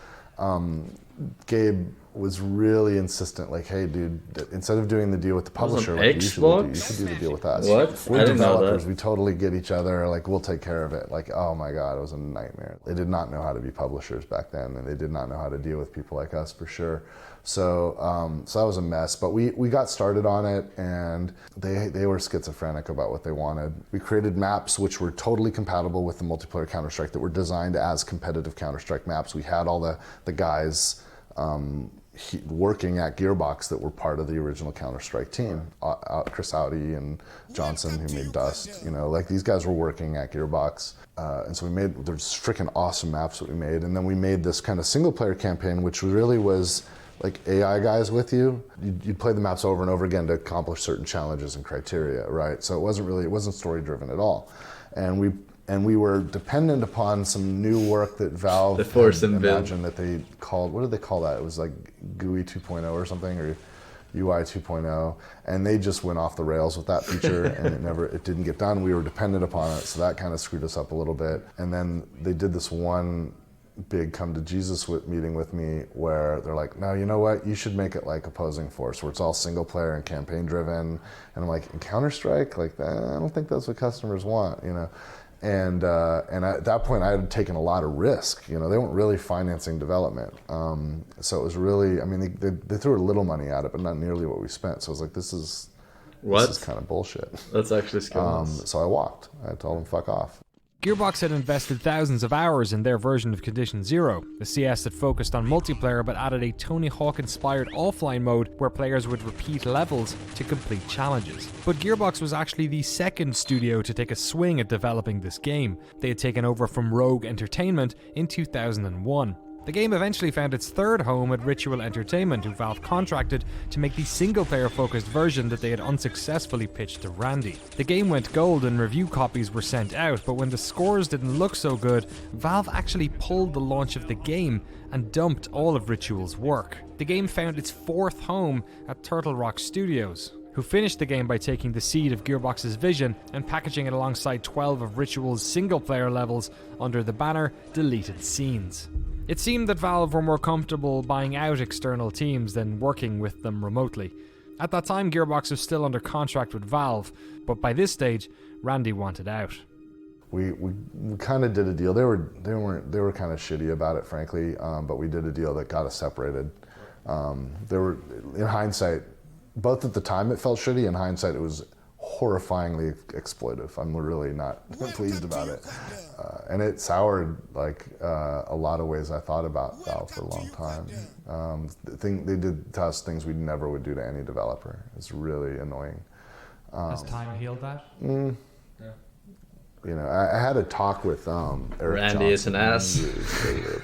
Gabe was really insistent, like, hey, dude, instead of doing the deal with the publisher, like you should do the deal with us. What? We're developers. We totally get each other. Like, we'll take care of it. Like, oh my God, it was a nightmare. They did not know how to be publishers back then, and they did not know how to deal with people like us for sure. So, so that was a mess. But we got started on it, and they were schizophrenic about what they wanted. We created maps which were totally compatible with the multiplayer Counter-Strike, that were designed as competitive Counter-Strike maps. We had all the guys working at Gearbox that were part of the original Counter-Strike team. Chris Audi and Johnson, who made Dust, like these guys were working at Gearbox. And so there's freaking awesome maps that we made. And then we made this kind of single player campaign, which really was like AI guys with you. You'd play the maps over and over again to accomplish certain challenges and criteria, right? So it wasn't story driven at all. And we were dependent upon some new work that Valve had imagined that they called, what did they call that? It was like GUI 2.0 or something, or UI 2.0, and they just went off the rails with that feature, and it didn't get done. We were dependent upon it, so that kind of screwed us up a little bit. And then they did this one big come to Jesus meeting with me where they're like, no, you know what, you should make it like Opposing Force, where it's all single player and campaign driven. And I'm like, in Counter-Strike, like I don't think that's what customers want, And at that point, I had taken a lot of risk. They weren't really financing development. So it was really, I mean, they threw a little money at it, but not nearly what we spent. So I was like, this is kind of bullshit. That's actually scandalous. So I walked. I told them, fuck off. Gearbox had invested thousands of hours in their version of Condition Zero, the CS that focused on multiplayer but added a Tony Hawk-inspired offline mode where players would repeat levels to complete challenges. But Gearbox was actually the second studio to take a swing at developing this game. They had taken over from Rogue Entertainment in 2001. The game eventually found its third home at Ritual Entertainment, who Valve contracted to make the single-player focused version that they had unsuccessfully pitched to Randy. The game went gold and review copies were sent out, but when the scores didn't look so good, Valve actually pulled the launch of the game and dumped all of Ritual's work. The game found its fourth home at Turtle Rock Studios, who finished the game by taking the seed of Gearbox's vision and packaging it alongside 12 of Ritual's single-player levels under the banner Deleted Scenes. It seemed that Valve were more comfortable buying out external teams than working with them remotely. At that time, Gearbox was still under contract with Valve, but by this stage, Randy wanted out. We kind of did a deal. They were kind of shitty about it, frankly, but we did a deal that got us separated. They were, in hindsight, both at the time it felt shitty. In hindsight, it was horrifyingly exploitive. I'm really not pleased about it. And it soured a lot of ways I thought about Valve for a long time. They did to us things we never would do to any developer. It's really annoying. Has time healed that? I had a talk with Eric Randy Johnson is an ass.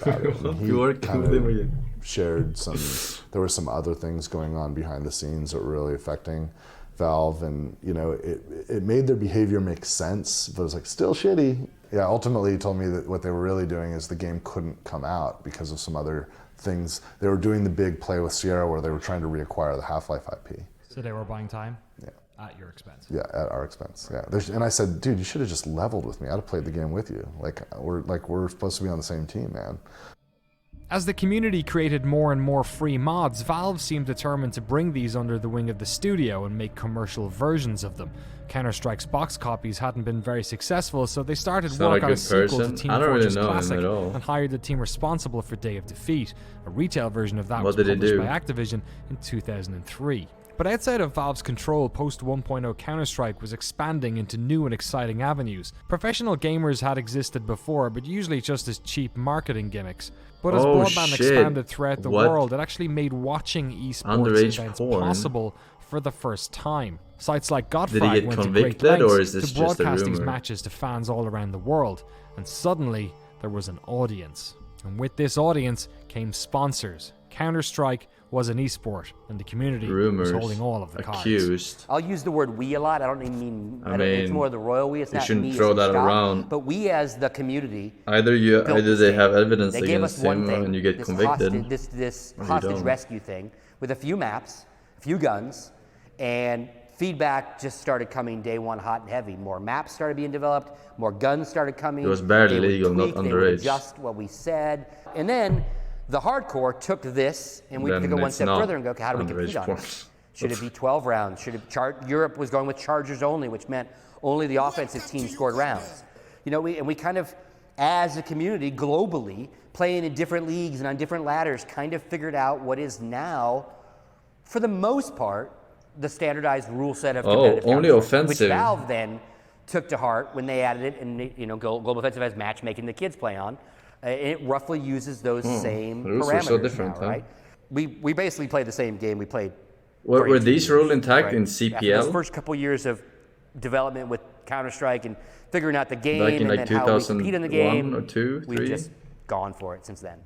About it. He kind of shared there were some other things going on behind the scenes that were really affecting Valve, and it made their behavior make sense, but it was still shitty. Yeah, ultimately he told me that what they were really doing is the game couldn't come out because of some other things. They were doing the big play with Sierra where they were trying to reacquire the Half-Life IP. So they were buying time? Yeah. At your expense? Yeah, at our expense, yeah. And I said, dude, you should have just leveled with me. I'd have played the game with you. We're supposed to be on the same team, man. As the community created more and more free mods, Valve seemed determined to bring these under the wing of the studio and make commercial versions of them. Counter-Strike's box copies hadn't been very successful, so they started work on a sequel to Team Fortress Classic and hired the team responsible for Day of Defeat. A retail version of that was published by Activision in 2003. But outside of Valve's control, post 1.0 Counter-Strike was expanding into new and exciting avenues. Professional gamers had existed before, but usually just as cheap marketing gimmicks. But as broadband expanded throughout the world, it actually made watching esports events possible for the first time. Sites like Godfrag went to great lengths to broadcast these matches to fans all around the world. And suddenly, there was an audience. And with this audience came sponsors. Counter-Strike was an esport, and the community was holding all of the cards. I'll use the word we a lot. I don't even mean, it's more the royal we. It's you not shouldn't me throw as a that shop, around. But we as the community. Either they have evidence they gave us against one him thing, and you get this convicted. This hostage rescue thing with a few maps, a few guns, and feedback just started coming day one hot and heavy. More maps started being developed, more guns started coming. It was barely legal, not They would underage. adjust what we said. And then the hardcore took this, and we could go one step further and go, okay, how do we compete on it? Should it be 12 rounds? Should it Europe was going with chargers only, which meant only the offensive team scored rounds. You know, we kind of, as a community globally, playing in different leagues and on different ladders, kind of figured out what is now, for the most part, the standardized rule set of competitive only offensive. Which Valve then took to heart when they added it, and Global Offensive has matchmaking the kids play on. It roughly uses those same parameters. Were so different, now, right? We basically played the same game we played. Were these rules intact in CPL? After those first couple years of development with Counter-Strike and figuring out the game Back in and like then how we compete in the game, 2001 or 2, 3? we've just gone for it since then.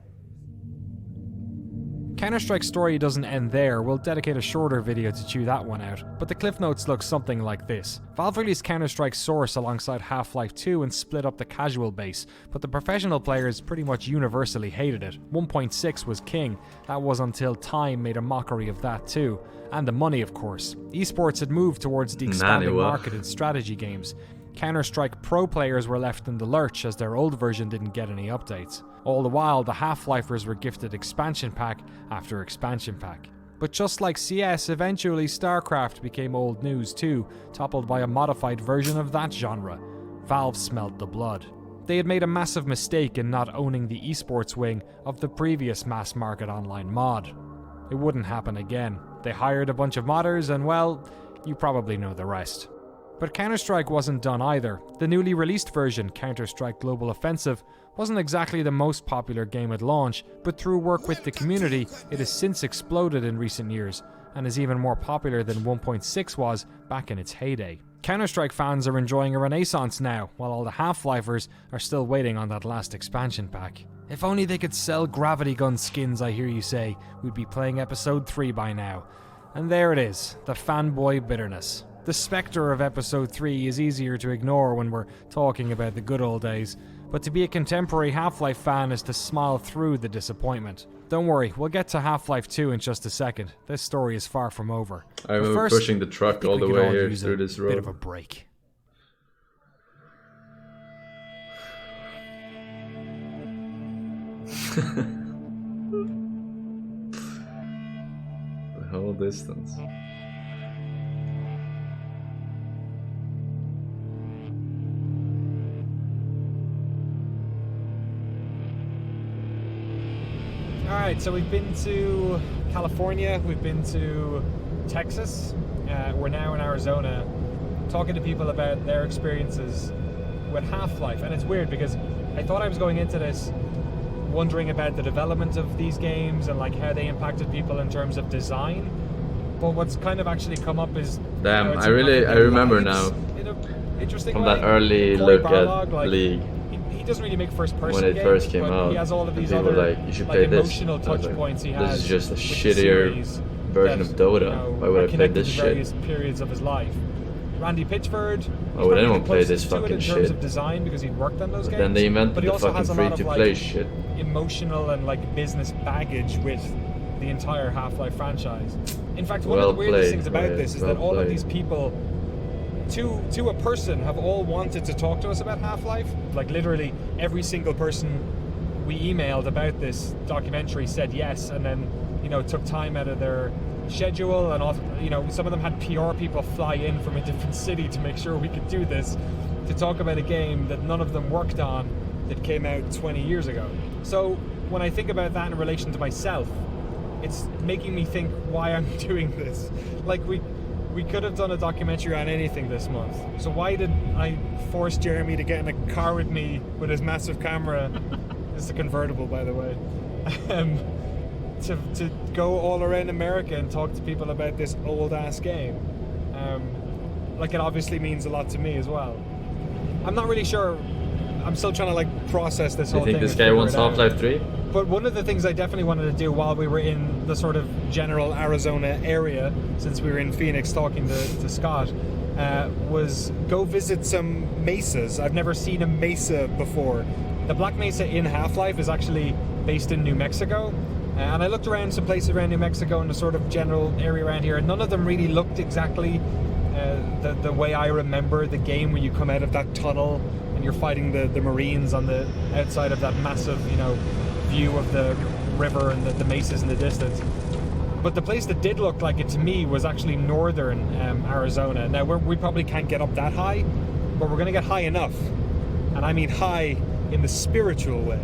Counter-Strike's story doesn't end there. We'll dedicate a shorter video to chew that one out, but the cliff notes look something like this. Valve released Counter-Strike Source alongside Half-Life 2 and split up the casual base, but the professional players pretty much universally hated it. 1.6 was king. That was until Time made a mockery of that too. And the money, of course. Esports had moved towards the expanding market in strategy games. Counter-Strike Pro players were left in the lurch as their old version didn't get any updates. All the while, the Half-Lifers were gifted expansion pack after expansion pack. But just like CS, eventually StarCraft became old news too, toppled by a modified version of that genre. Valve smelled the blood. They had made a massive mistake in not owning the esports wing of the previous mass market online mod. It wouldn't happen again. They hired a bunch of modders and, well, you probably know the rest. But Counter-Strike wasn't done either. The newly released version, Counter-Strike Global Offensive, wasn't exactly the most popular game at launch, but through work with the community, it has since exploded in recent years, and is even more popular than 1.6 was back in its heyday. Counter-Strike fans are enjoying a renaissance now, while all the Half-Lifers are still waiting on that last expansion pack. If only they could sell gravity gun skins, I hear you say, we'd be playing episode 3 by now. And there it is, the fanboy bitterness. The spectre of episode 3 is easier to ignore when we're talking about the good old days, but to be a contemporary Half-Life fan is to smile through the disappointment. Don't worry, we'll get to Half-Life 2 in just a second. This story is far from over. I remember pushing the truck all the way here through this road. Bit of a break. The whole distance. Alright, so we've been to California, we've been to Texas, we're now in Arizona, talking to people about their experiences with Half-Life. And it's weird because I thought I was going into this wondering about the development of these games and like how they impacted people in terms of design. But what's kind of actually come up is... Damn, I remember now. Interesting from way. that early Corey look Barlog, at like, League. He doesn't really make first-person When it games, first came but out, he has all of these people other were like, you should play this. emotional touch points he this has. is just a with the shittier series version that, of Dota. you know, Why would I play connected this to shit? various periods of his life. Randy Pitchford. Why would anyone play this to it fucking in terms shit? Of design because he'd worked on those But games. then they invented but he the also fucking has a lot of, free-to-play like, shit. emotional and like business baggage with the entire Half-Life franchise. In fact, one Well of the weirdest played, things about Ryan, this is well that all of played. these people, to a person, have all wanted to talk to us about Half-Life. Like literally every single person we emailed about this documentary said yes, and then, you know, took time out of their schedule, and all, you know, some of them had PR people fly in from a different city to make sure we could do this, to talk about a game that none of them worked on that came out 20 years ago. So when I think about that in relation to myself, it's making me think why I'm doing this. Like, we could have done a documentary on anything this month. So why did I force Jeremy to get in a car with me with his massive camera? It's a convertible, by the way. To go all around America and talk to people about this old ass game. Like, it obviously means a lot to me as well. I'm not really sure. I'm still trying to like process this whole thing. You think this guy wants Half-Life 3? But one of the things I definitely wanted to do while we were in the sort of general Arizona area, since we were in Phoenix talking to Scott, was go visit some mesas. I've never seen a mesa before. The Black Mesa in Half-Life is actually based in New Mexico. And I looked around some places around New Mexico and the sort of general area around here, and none of them really looked exactly the way I remember the game, when you come out of that tunnel and you're fighting the Marines on the outside of that massive, you know, view of the river and the mesas in the distance. But the place that did look like it to me was actually northern Arizona. Now, we probably can't get up that high, but we're going to get high enough. And I mean high in the spiritual way.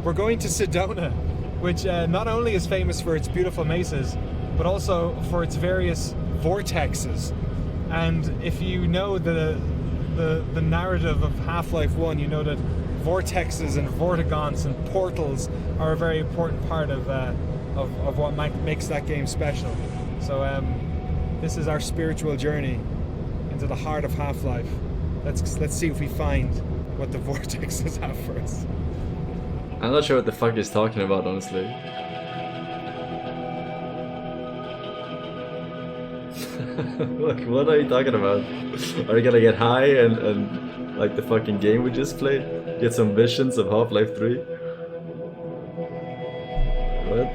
We're going to Sedona, which not only is famous for its beautiful mesas, but also for its various vortexes. And if you know the narrative of Half-Life 1, you know that vortexes and vortigons and portals are a very important part of what makes that game special. So this is our spiritual journey into the heart of Half-Life. Let's see if we find what the vortexes have for us. I'm not sure what the fuck he's talking about, honestly. Look, what are you talking about? Are you gonna get high and like the fucking game we just played? Get some visions of Half-Life 3? What?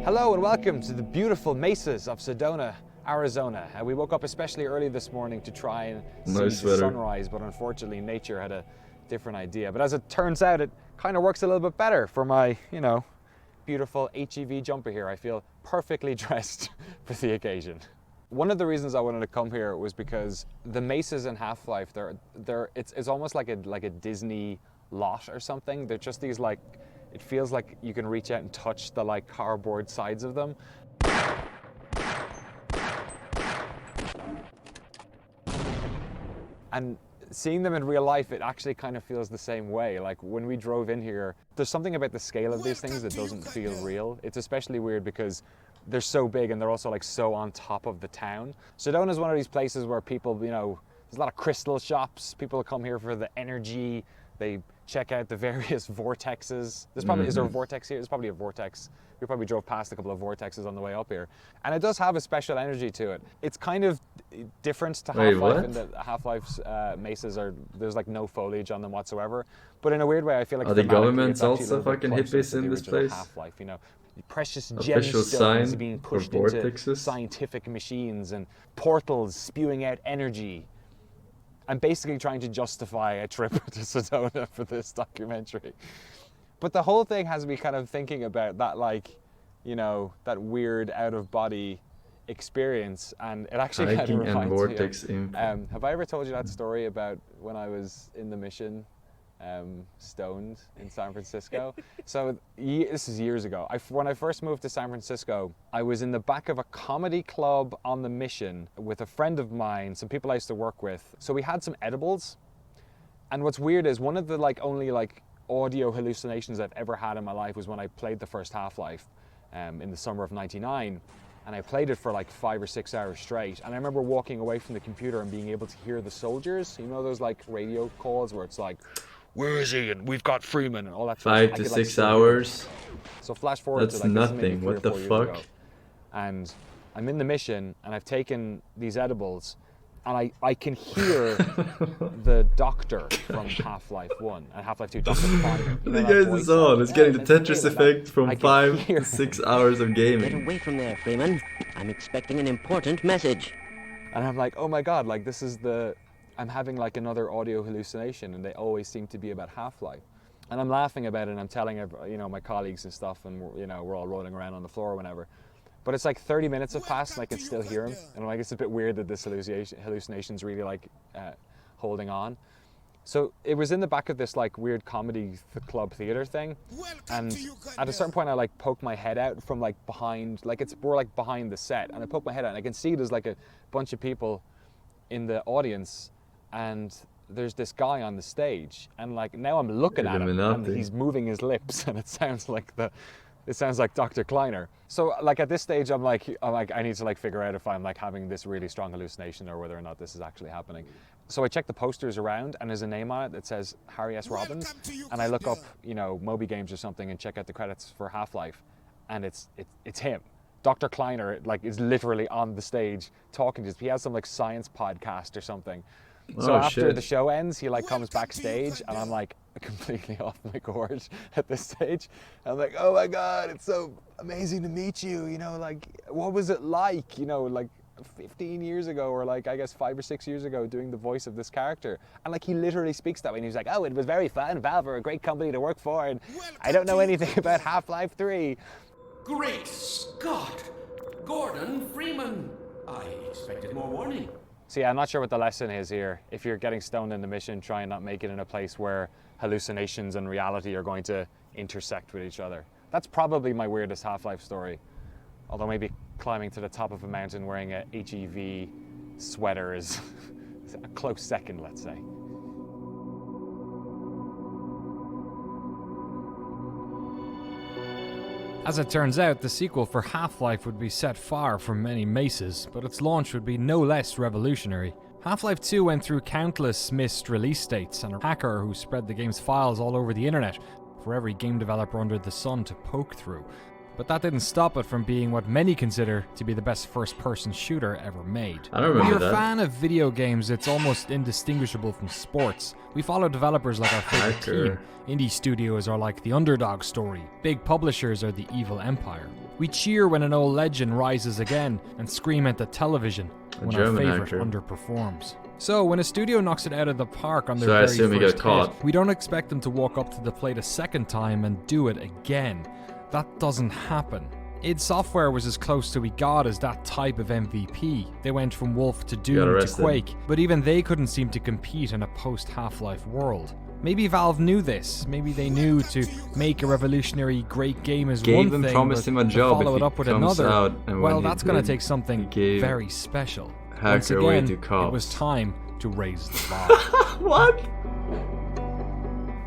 Hello and welcome to the beautiful mesas of Sedona, Arizona. We woke up especially early this morning to try and see the sunrise, but unfortunately nature had a different idea. But as it turns out, it kind of works a little bit better for my, you know, beautiful HEV jumper here. I feel perfectly dressed for the occasion. One of the reasons I wanted to come here was because the mesas in Half-Life, it's almost like a Disney lot or something. They're just these, like, it feels like you can reach out and touch the like cardboard sides of them. And seeing them in real life, it actually kind of feels the same way. Like when we drove in here, there's something about the scale of these things that doesn't feel real. It's especially weird because they're so big and they're also like so on top of the town. Sedona is one of these places where people, you know, there's a lot of crystal shops. People come here for the energy. They check out the various vortexes. There's probably, is there a vortex here? There's probably a vortex. We probably drove past a couple of vortexes on the way up here. And it does have a special energy to it. It's kind of different to Half-Life in that Half-Life's mesas there's like no foliage on them whatsoever. But in a weird way, I feel like are the governments also fucking hippies in this place? Half-Life, you know, precious gemstones being pushed into scientific machines and portals spewing out energy. I'm basically trying to justify a trip to Sedona for this documentary. But the whole thing has me kind of thinking about that, like, you know, that weird out-of-body experience, and it actually kind of reminds me of, have I ever told you that story about when I was in the mission, stoned in San Francisco? So this is years ago. When I first moved to San Francisco, I was in the back of a comedy club on the mission with a friend of mine, some people I used to work with. So we had some edibles, and what's weird is one of the only audio hallucinations I've ever had in my life was when I played the first Half-Life in the summer of '99. And I played it for like 5 or 6 hours straight. And I remember walking away from the computer and being able to hear the soldiers. You know those like radio calls where it's like, where is he? And we've got Freeman and all that. 5 to 6 hours. So flash forward to like nothing. What the fuck? And I'm in the mission and I've taken these edibles and I can hear the doctor from Half-Life 1 and Half-Life 2, Dr. Connor. The guys is on. It's getting the Tetris effect from 5 to 6 hours of gaming. Get away from there, Freeman. I'm expecting an important message. And I'm like, oh my god, like this is I'm having like another audio hallucination, and they always seem to be about Half-Life. And I'm laughing about it, and I'm telling my colleagues and stuff, and we're all rolling around on the floor or whatever. But it's like 30 minutes have passed, and I can still hear him. And I'm like, it's a bit weird that this hallucination's really like holding on. So it was in the back of this like weird comedy club theater thing, and at a certain point I like poked my head out from like behind, like we're like behind the set, and I poked my head out and I can see there's like a bunch of people in the audience, and there's this guy on the stage, and like now I'm looking at him and he's moving his lips, and it sounds like Dr. Kleiner. So like at this stage I'm like I need to like figure out if I'm like having this really strong hallucination or whether or not this is actually happening. So I check the posters around and there's a name on it that says Harry S. Robbins, and I look up, you know, Moby Games or something and check out the credits for Half-Life, and it's him. Dr. Kleiner like is literally on the stage talking to us. He has some like science podcast or something. So after the show ends, he like comes backstage, and I'm like completely off my gourd at this stage. I'm like, oh my God, it's so amazing to meet you. You know, like, what was it like? You know, like 15 years ago, or like I guess 5 or 6 years ago, doing the voice of this character. And like he literally speaks that way, and he's like, oh, it was very fun. Valve are a great company to work for, and I don't know anything about Half-Life 3. Great Scott! Gordon Freeman! I expected more warning. So yeah, I'm not sure what the lesson is here. If you're getting stoned in the mission, try and not make it in a place where hallucinations and reality are going to intersect with each other. That's probably my weirdest Half-Life story. Although maybe climbing to the top of a mountain wearing a HEV sweater is a close second, let's say. As it turns out, the sequel for Half-Life would be set far from many maces, but its launch would be no less revolutionary. Half-Life 2 went through countless missed release dates, and a hacker who spread the game's files all over the internet for every game developer under the sun to poke through. But that didn't stop it from being what many consider to be the best first-person shooter ever made. I don't remember When you're that. a fan of video games, it's almost indistinguishable from sports. We follow developers like our favorite team. Indie studios are like the underdog story. Big publishers are the evil empire. We cheer when an old legend rises again, and scream at the television when our favorite underperforms. So when a studio knocks it out of the park on their very first hit, we don't expect them to walk up to the plate a second time and do it again. That doesn't happen. id Software was as close to we got as that type of MVP. They went from Wolf to Doom to Quake, but even they couldn't seem to compete in a post-Half-Life world. Maybe Valve knew this. Maybe they knew to make a revolutionary great game is one thing, promised but him a to job follow if it up he with comes another, out, and well, when he that's going to did, take something very special. Once Hacker away again, to cops. it was time to raise the bar. What?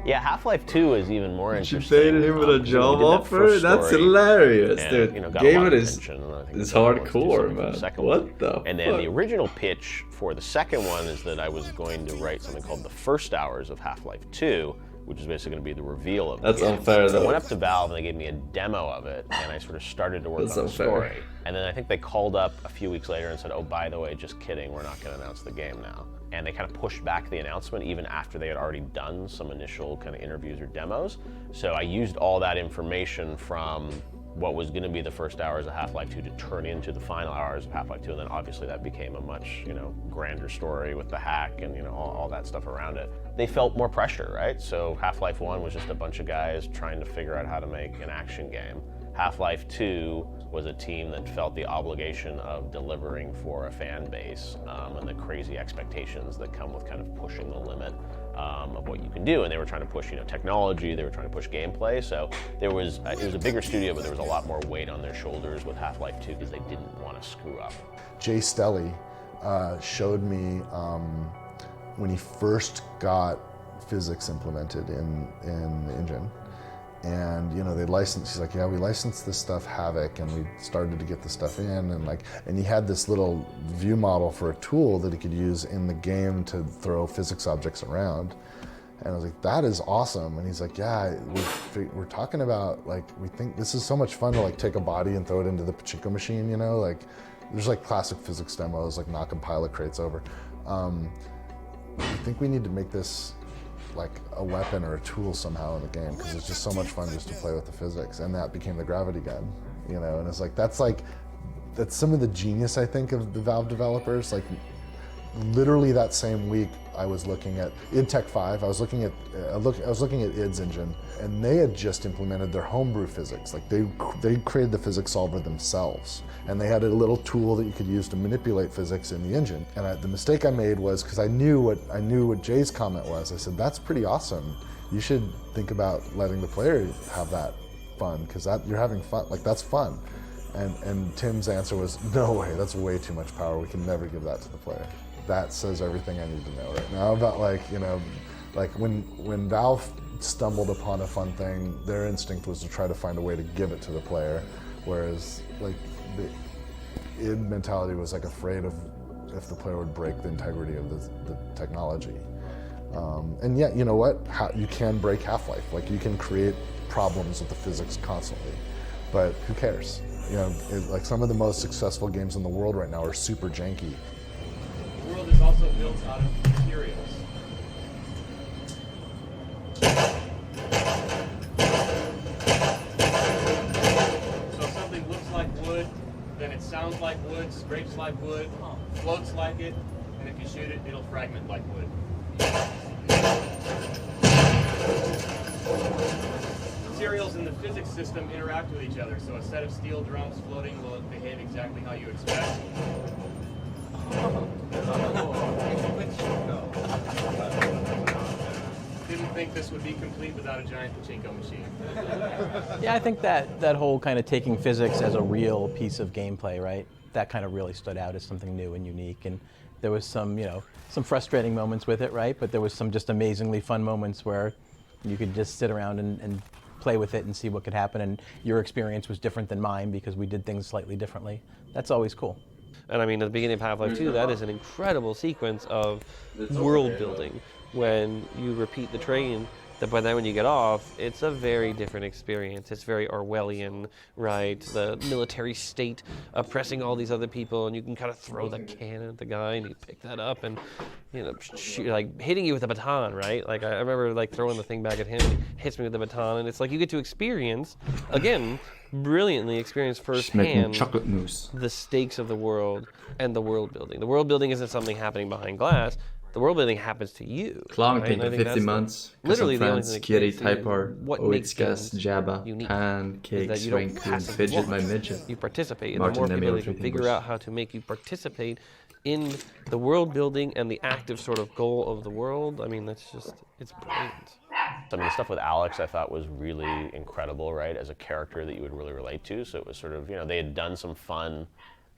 Yeah, Half-Life 2 is even more interesting. She paid him with a job offer? That's hilarious, dude. Game it is hardcore, man. What the And then the original pitch for the second one is that I was going to write something called the first hours of Half-Life 2, which is basically going to be the reveal of the game. Unfair, though. I went up to Valve and they gave me a demo of it, and I sort of started to work on the story. And then I think they called up a few weeks later and said, oh, by the way, just kidding, we're not going to announce the game now. And they kind of pushed back the announcement even after they had already done some initial kind of interviews or demos. So I used all that information from what was going to be the first hours of Half-Life 2 to turn into the final hours of Half-Life 2, and then obviously that became a much, grander story with the hack and, all that stuff around it. They felt more pressure, right? So Half-Life 1 was just a bunch of guys trying to figure out how to make an action game. Half-Life 2 was a team that felt the obligation of delivering for a fan base and the crazy expectations that come with kind of pushing the limit of what you can do. And they were trying to push, technology, they were trying to push gameplay. So it was a bigger studio, but there was a lot more weight on their shoulders with Half-Life 2 because they didn't want to screw up. Jay Stelly showed me when he first got physics implemented in the engine. And they licensed. He's like, yeah, we licensed this stuff, Havoc, and we started to get the stuff in, and he had this little view model for a tool that he could use in the game to throw physics objects around. And I was like, that is awesome. And he's like, yeah, we're talking about we think this is so much fun to take a body and throw it into the pachinko machine, there's classic physics demos, knocking pilot crates over. I think we need to make this a weapon or a tool somehow in the game because it's just so much fun just to play with the physics, and that became the gravity gun, and it's that's some of the genius I think of the Valve developers. literally that same week, I was looking at id Tech 5. I was looking at id's engine, and they had just implemented their homebrew physics. Like they created the physics solver themselves, and they had a little tool that you could use to manipulate physics in the engine. And the mistake I made was, because I knew what Jay's comment was. I said, that's pretty awesome. You should think about letting the player have that fun, because you're having fun. Like, that's fun. And Tim's answer was, no way, that's way too much power. We can never give that to the player. That says everything I need to know right now about, like, you know, like when Valve stumbled upon a fun thing, their instinct was to try to find a way to give it to the player, whereas like the id mentality was like afraid of if the player would break the integrity of the technology. And yet, you know what? You can break Half-Life. Like, you can create problems with the physics constantly, but who cares? You know, like some of the most successful games in the world right now are super janky. The world is also built out of materials. So if something looks like wood, then it sounds like wood, scrapes like wood, floats like it, and if you shoot it, it'll fragment like wood. Materials in the physics system interact with each other, so a set of steel drums floating will behave exactly how you expect. Didn't think this would be complete without a giant pachinko machine. Yeah, I think that whole kind of taking physics as a real piece of gameplay, right? That kind of really stood out as something new and unique. And there was some, you know, some frustrating moments with it, right? But there was some just amazingly fun moments where you could just sit around and play with it and see what could happen. And your experience was different than mine because we did things slightly differently. That's always cool. And I mean, at the beginning of Half-Life 2, that is an incredible sequence of world building. When you repeat the train, but then when you get off, it's a very different experience. It's very Orwellian, right? The military state oppressing all these other people, and you can kind of throw the cannon at the guy, and you pick that up, and you know, like hitting you with a baton, right? Like I remember like throwing the thing back at him, and he hits me with the baton, and it's like you get to experience, again, brilliantly experience firsthand chocolate mousse. The stakes of the world and the world building. The world building isn't something happening behind glass. The world building happens to you. Clown right? King, 50 months. Literally, the only France, thing Kiri, Typar, Oitsgas, Jabba, Pancakes, Rancoon, Fidget, my midget. You participate, and Martin the more people you can Nemi, figure out how to make you participate in the world building and the active sort of goal of the world, I mean, that's just, it's brilliant. I mean, the stuff with Alex I thought was really incredible, right? As a character that you would really relate to. So it was sort of, you know, they had done some fun,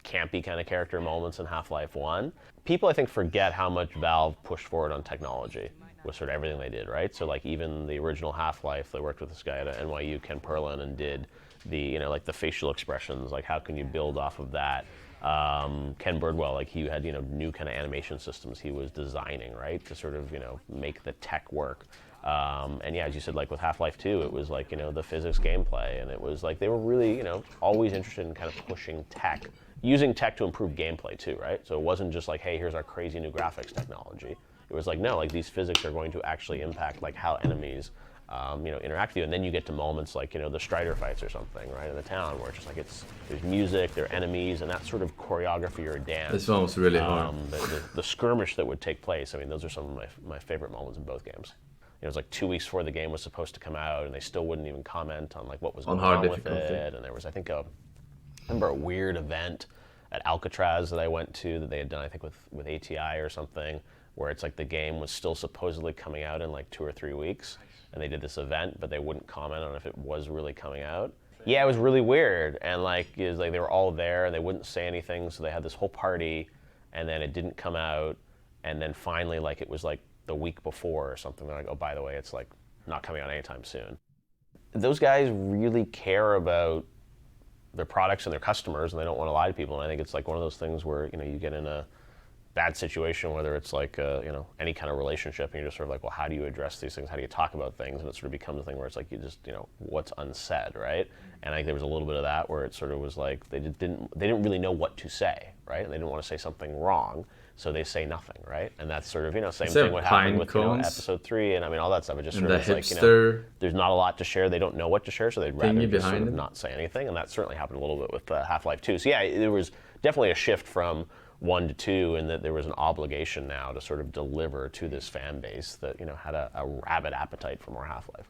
campy kind of character moments in Half-Life 1. People, I think, forget how much Valve pushed forward on technology with sort of everything they did, right? So like even the original Half-Life, they worked with this guy at NYU, Ken Perlin, and did the, you know, like the facial expressions, like how can you build off of that? Ken Birdwell, like he had, you know, new kind of animation systems he was designing, right? To sort of, you know, make the tech work. And yeah, as you said, like with Half-Life 2, it was like, you know, the physics gameplay, and it was like they were really, you know, always interested in kind of pushing tech, using tech to improve gameplay too, right? So it wasn't just like, hey, here's our crazy new graphics technology. It was like, no, like these physics are going to actually impact like how enemies, you know, interact with you. And then you get to moments like, you know, the Strider fights or something, right, in the town, where it's just like there's music, there are enemies, and that sort of choreography or dance. This one was really hard. The skirmish that would take place, I mean, those are some of my favorite moments in both games. It was like 2 weeks before the game was supposed to come out, and they still wouldn't even comment on like what was going on with it. And there was, I think, I remember a weird event at Alcatraz that I went to that they had done, I think, with ATI or something, where it's like the game was still supposedly coming out in like 2 or 3 weeks, and they did this event, but they wouldn't comment on if it was really coming out. Yeah, it was really weird, and like it was like they were all there and they wouldn't say anything, so they had this whole party, and then it didn't come out, and then finally, like it was like the week before or something, they're like, oh, by the way, it's like not coming out anytime soon. Those guys really care about their products and their customers, and they don't want to lie to people. And I think it's like one of those things where, you know, you get in a bad situation, whether it's like, you know, any kind of relationship, and you're just sort of like, well, how do you address these things? How do you talk about things? And it sort of becomes a thing where it's like, you just, you know, what's unsaid, right? And I think there was a little bit of that where it sort of was like, they didn't really know what to say, right? And they didn't want to say something wrong, so they say nothing, right? And that's sort of, you know, same thing what happened with, you know, episode 3, and I mean, all that stuff. It just sort of like, you know, there's not a lot to share. They don't know what to share, so they'd rather just sort of not say anything. And that certainly happened a little bit with Half-Life 2. So yeah, there was definitely a shift from 1 to 2, and that there was an obligation now to sort of deliver to this fan base that had a rabid appetite for more Half-Life.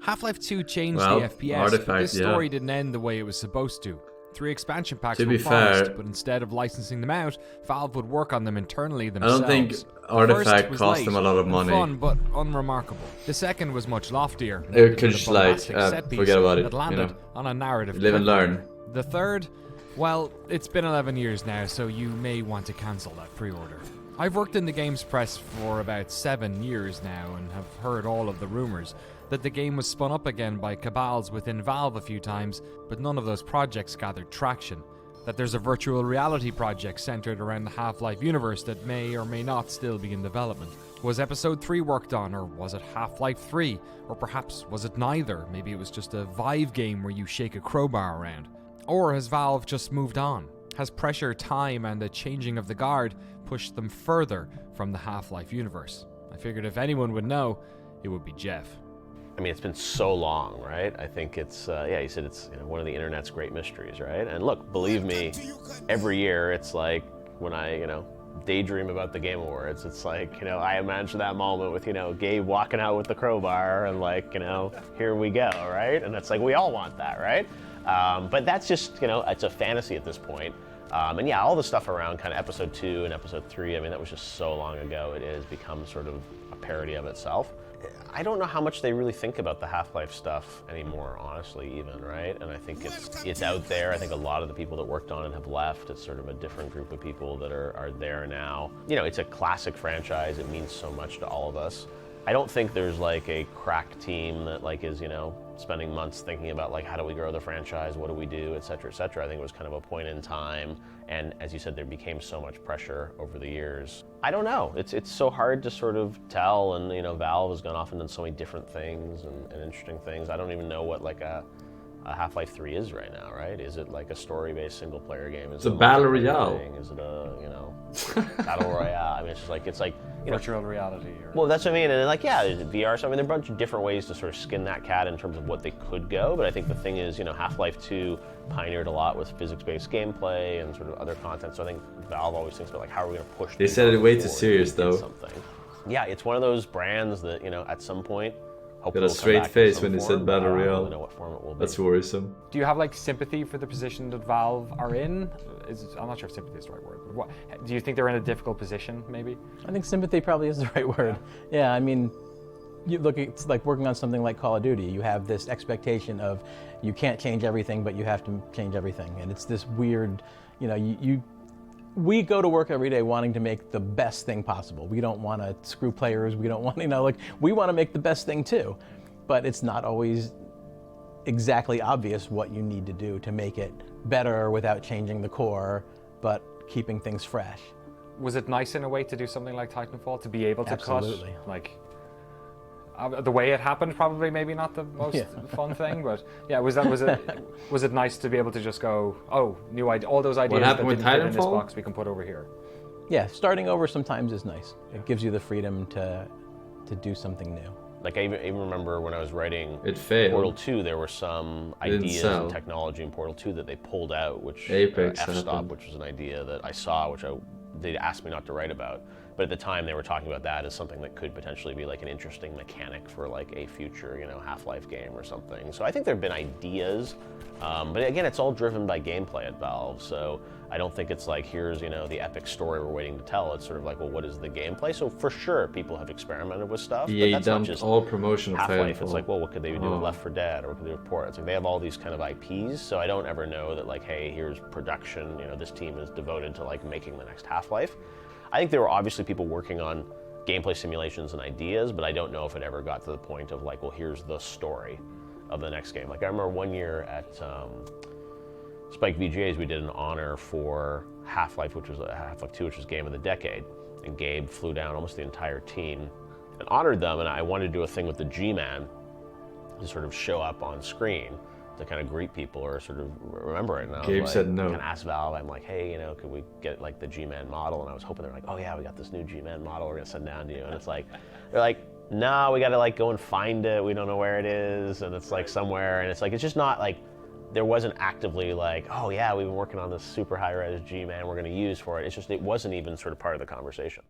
Half-Life 2 changed Well, the FPS, Artifact, but this story yeah. didn't end the way it was supposed to. 3 expansion packs To were be promised, fair- but instead of licensing them out, Valve would work on them internally themselves. I don't think The Artifact first was cost late them a lot of and money. fun, but unremarkable. The second was much loftier. and It ended could with a just, like, bombastic set piece forget about it, that you landed know. on a narrative Live and cliffhanger. learn. The third, well, it's been 11 years now, so you may want to cancel that pre-order. I've worked in the games press for about 7 years now and have heard all of the rumors that the game was spun up again by cabals within Valve a few times, but none of those projects gathered traction. That there's a virtual reality project centered around the Half-Life universe that may or may not still be in development. Was Episode 3 worked on, or was it Half-Life 3? Or perhaps was it neither? Maybe it was just a Vive game where you shake a crowbar around. Or has Valve just moved on? Has pressure, time, and the changing of the guard pushed them further from the Half-Life universe? I figured if anyone would know, it would be Jeff. I mean, it's been so long, right? I think it's, you said it's one of the internet's great mysteries, right? And look, believe me, every year it's like when I, daydream about the Game Awards, it's like, I imagine that moment with, Gabe walking out with the crowbar and like, here we go, right? And it's like, we all want that, right? But that's just, it's a fantasy at this point. And yeah, all the stuff around kind of Episode 2 and Episode 3, I mean, that was just so long ago. It has become sort of a parody of itself. I don't know how much they really think about the Half-Life stuff anymore, honestly, even, right? And I think it's out there. I think a lot of the people that worked on it have left. It's sort of a different group of people that are there now. It's a classic franchise. It means so much to all of us. I don't think there's like a crack team that like is, spending months thinking about like how do we grow the franchise, what do we do, et cetera, et cetera. I think it was kind of a point in time, and as you said, there became so much pressure over the years. I don't know. It's so hard to sort of tell, and Valve has gone off and done so many different things and interesting things. I don't even know what like a Half-Life 3 is right now, right? Is it like a story-based single-player game? Is It's a battle royale. Is it a battle royale? I mean, it's like virtual reality. Well, that's what I mean, and like there's VR. So I mean, there are a bunch of different ways to sort of skin that cat in terms of what they could go. But I think the thing is, Half-Life 2 pioneered a lot with physics-based gameplay and sort of other content. So I think Valve always thinks about like how are we going to push. They said it way too serious though. Something. Yeah, it's one of those brands that at some point. Got a straight face when they said battle royale. I don't really know what form it will be. That's worrisome. Do you have like sympathy for the position that Valve are in? I'm not sure if sympathy is the right word, but what do you think they're in a difficult position? Maybe. I think sympathy probably is the right word. Yeah, I mean, you look, it's like working on something like Call of Duty. You have this expectation of you can't change everything, but you have to change everything, and it's this weird, we go to work every day wanting to make the best thing possible. We don't want to screw players. We don't want, we want to make the best thing too. But it's not always exactly obvious what you need to do to make it better without changing the core, but keeping things fresh. Was it nice in a way to do something like Titanfall, to be able to Absolutely. cut, like, the way it happened, probably maybe not the most fun thing, but yeah, was it nice to be able to just go, oh, new idea, all those ideas that didn't fit in this box we can put over here. Yeah, starting over sometimes is nice. It gives you the freedom to do something new. Like I even remember when I was writing Portal 2, there were some ideas and technology in Portal 2 that they pulled out, which Apex F-stop, which was an idea that I saw, which they asked me not to write about. But at the time, they were talking about that as something that could potentially be like an interesting mechanic for like a future, Half-Life game or something. So I think there have been ideas, but again, it's all driven by gameplay at Valve. So I don't think it's like, here's, the epic story we're waiting to tell. It's sort of like, well, what is the gameplay? So for sure, people have experimented with stuff. EA but that's dumped not just all promotion of Half-Life. Titanfall. It's like, well, what could they do with Left 4 Dead, or what could they do with Port? It's like they have all these kind of IPs, so I don't ever know that like, hey, here's production, this team is devoted to like making the next Half-Life. I think there were obviously people working on gameplay simulations and ideas, but I don't know if it ever got to the point of like, well, here's the story of the next game. Like I remember one year at Spike VGAs, we did an honor for Half-Life, which was Half-Life 2, which was Game of the Decade, and Gabe flew down almost the entire team and honored them, and I wanted to do a thing with the G-Man to sort of show up on screen to kind of greet people or sort of remember it. And I Gabe was like, said no. kind of asked Valve, I'm like, hey, could we get like the G-Man model? And I was hoping they're like, oh yeah, we got this new G-Man model we're gonna send down to you. And it's like, they're like, no, we gotta like go and find it. We don't know where it is, and it's like somewhere, and it's like, it's just not like there wasn't actively like, oh yeah, we've been working on this super high-res G-Man we're going to use for it. It's just, it wasn't even sort of part of the conversation.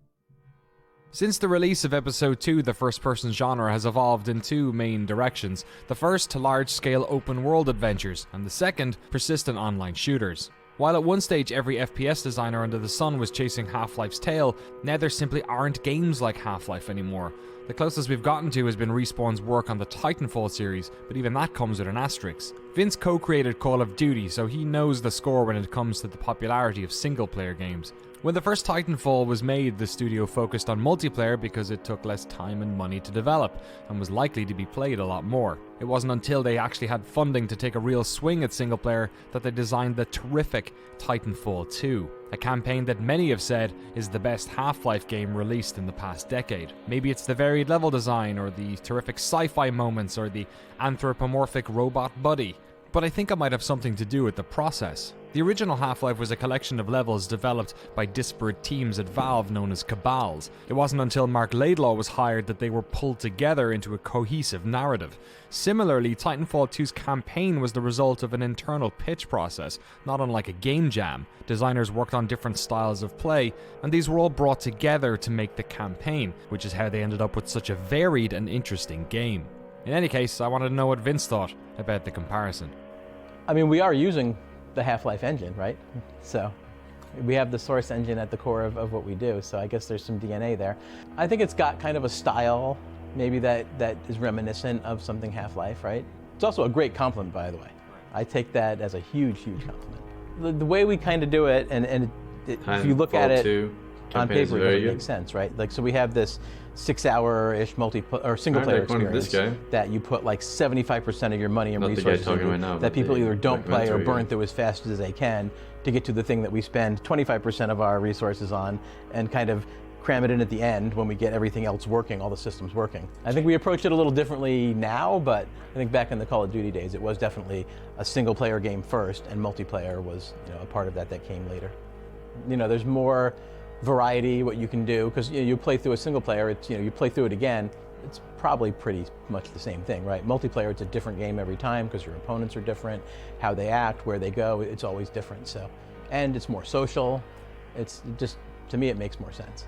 Since the release of Episode 2, the first-person genre has evolved in two main directions. The first, large-scale open-world adventures, and the second, persistent online shooters. While at one stage every FPS designer under the sun was chasing Half-Life's tail, now there simply aren't games like Half-Life anymore. The closest we've gotten to has been Respawn's work on the Titanfall series, but even that comes with an asterisk. Vince co-created Call of Duty, so he knows the score when it comes to the popularity of single-player games. When the first Titanfall was made, the studio focused on multiplayer because it took less time and money to develop, and was likely to be played a lot more. It wasn't until they actually had funding to take a real swing at single player that they designed the terrific Titanfall 2, a campaign that many have said is the best Half-Life game released in the past decade. Maybe it's the varied level design, or the terrific sci-fi moments, or the anthropomorphic robot buddy, but I think it might have something to do with the process. The original Half-Life was a collection of levels developed by disparate teams at Valve known as Cabals. It wasn't until Mark Laidlaw was hired that they were pulled together into a cohesive narrative. Similarly, Titanfall 2's campaign was the result of an internal pitch process, not unlike a game jam. Designers worked on different styles of play, and these were all brought together to make the campaign, which is how they ended up with such a varied and interesting game. In any case, I wanted to know what Vince thought about the comparison. I mean, we are using the Half-Life engine, right? So we have the source engine at the core of what we do, so I guess there's some DNA there. I think it's got kind of a style maybe that is reminiscent of something Half-Life, right? It's also a great compliment, by the way. I take that as a huge, huge compliment. The way we kind of do it, and if you look at it on paper, it doesn't make sense, right? Like, so we have this 6-hour-ish single-player experience that you put like 75% of your money and resources into, that people either don't play or burn through as fast as they can to get to the thing that we spend 25% of our resources on and kind of cram it in at the end when we get everything else working, all the systems working. I think we approach it a little differently now, but I think back in the Call of Duty days, it was definitely a single-player game first, and multiplayer was, a part of that came later. There's more variety what you can do, because you play through a single player, it's you play through it again, it's probably pretty much the same thing, right? Multiplayer, it's a different game every time because your opponents are different, how they act, where they go, it's always different. So, and it's more social. It's just, to me, it makes more sense.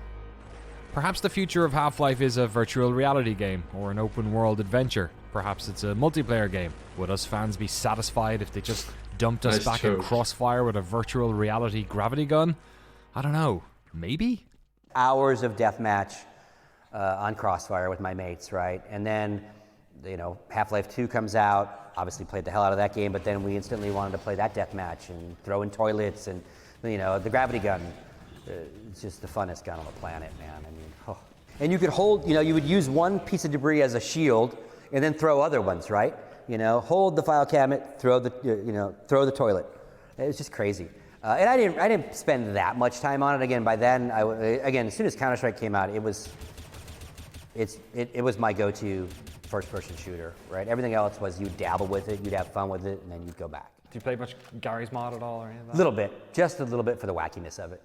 Perhaps the future of Half-Life is a virtual reality game or an open world adventure. Perhaps it's a multiplayer game. Would us fans be satisfied if they just dumped us back in Crossfire with a virtual reality gravity gun? I don't know. Maybe? Hours of deathmatch on Crossfire with my mates, right? And then, Half-Life 2 comes out, obviously played the hell out of that game, but then we instantly wanted to play that deathmatch and throw in toilets and, the gravity gun. It's just the funnest gun on the planet, man. I mean, oh. And you could hold, you would use one piece of debris as a shield and then throw other ones, right? Hold the file cabinet, throw the toilet. It's just crazy. And I didn't spend that much time on it. Again, by then, as soon as Counter-Strike came out, it was my go-to first-person shooter, right? Everything else was you'd dabble with it, you'd have fun with it, and then you'd go back. Do you play much Gary's Mod at all or any of that? A little bit, just a little bit for the wackiness of it.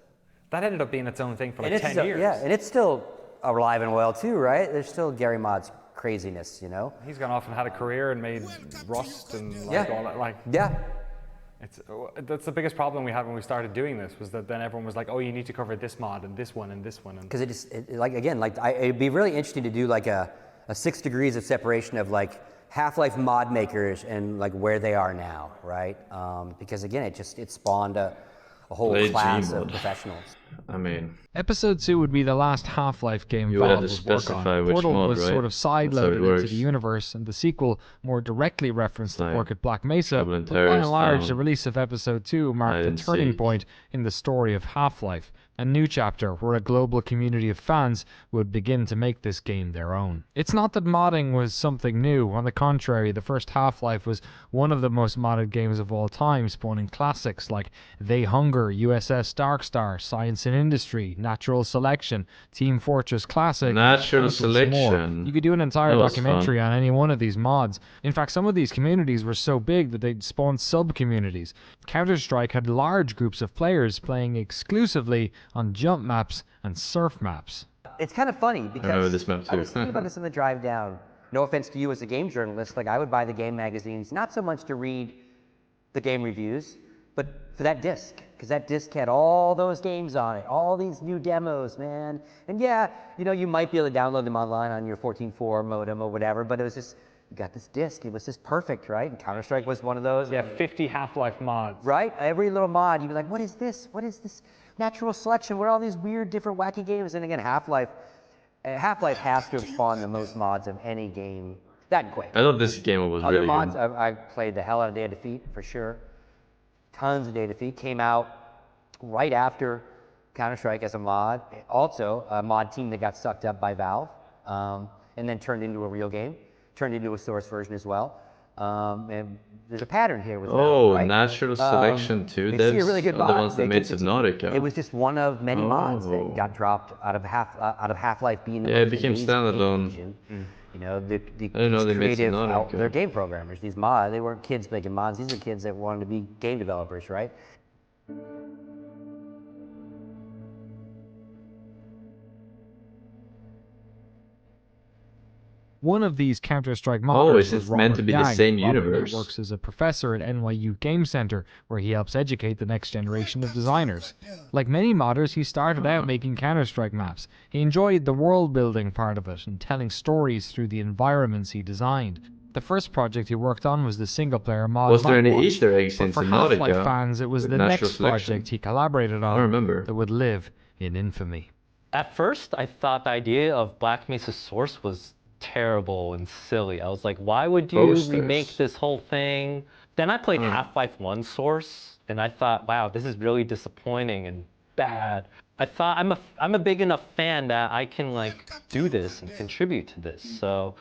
That ended up being its own thing for like 10 years. Yeah, and it's still alive and well too, right? There's still Gary Mod's craziness, He's gone off and had a career and made Rust and all that. Yeah. That's the biggest problem we had when we started doing this, was that then everyone was like, oh, you need to cover this mod and this one and this one. Because it'd be really interesting to do like a 6 degrees of separation of like Half-Life mod makers and like where they are now, right? Because again, it spawned a whole class of professionals. I mean, Episode 2 would be the last Half-Life game Valve would work on. Portal was sort of side-loaded into the universe, and the sequel more directly referenced the fork at Black Mesa, but by and large, the release of Episode 2 marked a turning point in the story of Half-Life, a new chapter where a global community of fans would begin to make this game their own. It's not that modding was something new. On the contrary, the first Half-Life was one of the most modded games of all time, spawning classics like They Hunger, USS Darkstar, Science and Industry, Natural Selection, Team Fortress Classic, Natural Selection. You could do an entire documentary on any one of these mods. In fact, some of these communities were so big that they'd spawned sub-communities. Counter-Strike had large groups of players playing exclusively on jump maps and surf maps. It's kind of funny because I was thinking about this on the drive down. No offense to you as a game journalist, like I would buy the game magazines, not so much to read the game reviews, but for that disc, because that disc had all those games on it, all these new demos, man. And yeah, you know, you might be able to download them online on your 14.4 modem or whatever, but it was just, you got this disc, it was just perfect, right? And Counter-Strike was one of those. Yeah, 50 Half-Life mods. Right? Every little mod, you'd be like, what is this? What is this natural selection? What are all these weird, different, wacky games? And again, Half-Life has to have spawned the most mods of any game. That and Quake. I thought this game was Other really mods, good. I played the hell out of Day of Defeat, for sure. Tons of Day of Defeat. Came out right after Counter-Strike as a mod. Also, a mod team that got sucked up by Valve, and then turned into a real game. Turned into a source version as well. And there's a pattern here with Valve, right? Natural Selection 2 they see a really devs good are the mod. ones that made Subnautica. It was just one of many mods that got dropped out of Half-Life being the it became standalone. You know, the I didn't know they made creative, Subnautica. they're game programmers. These mods, they weren't kids making mods. These are kids that wanted to be game developers, right? One of these Counter-Strike modders it's was meant Robert to be the Yang. same Robert universe. works as a professor at NYU Game Center, where he helps educate the next generation of designers. Like many modders, he started out making Counter-Strike maps. He enjoyed the world-building part of it and telling stories through the environments he designed. The first project he worked on was the single-player mod. Was there any Mapwatch, Easter eggs but in for Subnautica Half-Life fans, it was with the natural next selection? project he collaborated on I remember. that would live in infamy. At first, I thought the idea of Black Mesa Source was terrible and silly. I was like, why would you remake this whole thing? Then I played Half-Life 1 Source, and I thought, wow, this is really disappointing and bad. I thought I'm a big enough fan that I can like do this and contribute to this. So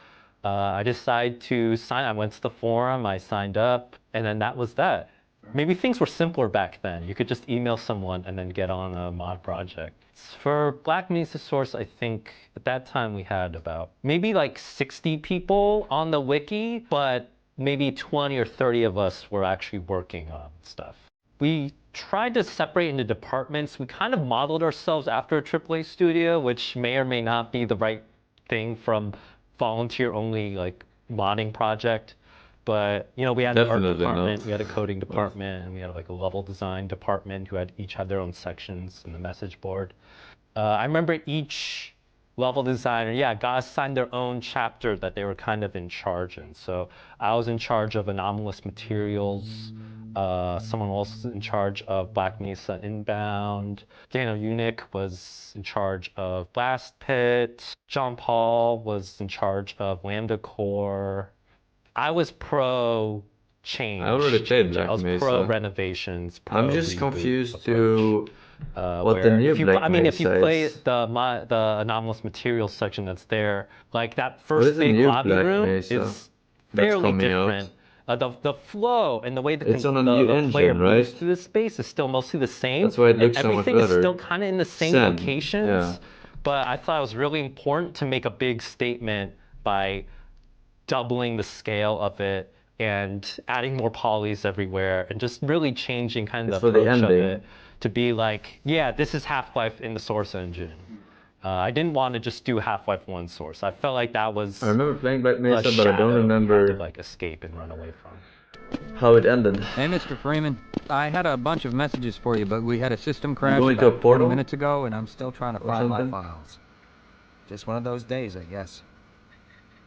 I decided to sign. I went to the forum, I signed up, and then that was that. Maybe things were simpler back then. You could just email someone and then get on a mod project. For Black Mesa Source, I think at that time we had about maybe like 60 people on the wiki, but maybe 20 or 30 of us were actually working on stuff. We tried to separate into departments. We kind of modeled ourselves after a AAA studio, which may or may not be the right thing from volunteer-only like modding project. But you know, we had an art department, we had a coding department, and we had like a level design department who each had their own sections in the message board. I remember each level designer, got assigned their own chapter that they were kind of in charge in. So I was in charge of anomalous materials. Someone else was in charge of Black Mesa Inbound. Daniel Unick was in charge of Blast Pit. John Paul was in charge of Lambda Core. I was pro change. I already played Black Mesa. I was pro renovations. Pro I'm just reboot confused approach. to what the new Black Mesa if you play is. the anomalous materials section that's there, like that first big lobby room is fairly different. The flow and the way the player moves through the space is still mostly the same. That's why it looks so much better. Everything is still kind of in the same locations. But I thought it was really important to make a big statement by doubling the scale of it and adding more polys everywhere and just really changing kind of the approach of it to be like, this is Half-Life in the Source engine. I didn't want to just do Half-Life 1 Source. I felt like that was I remember playing Black Mesa, but I don't remember to like escape and run away from. How it ended. Hey, Mr. Freeman. I had a bunch of messages for you, but we had a system crash Going to a about 40 portal? minutes ago, and I'm still trying to find my something? files. Just one of those days, I guess.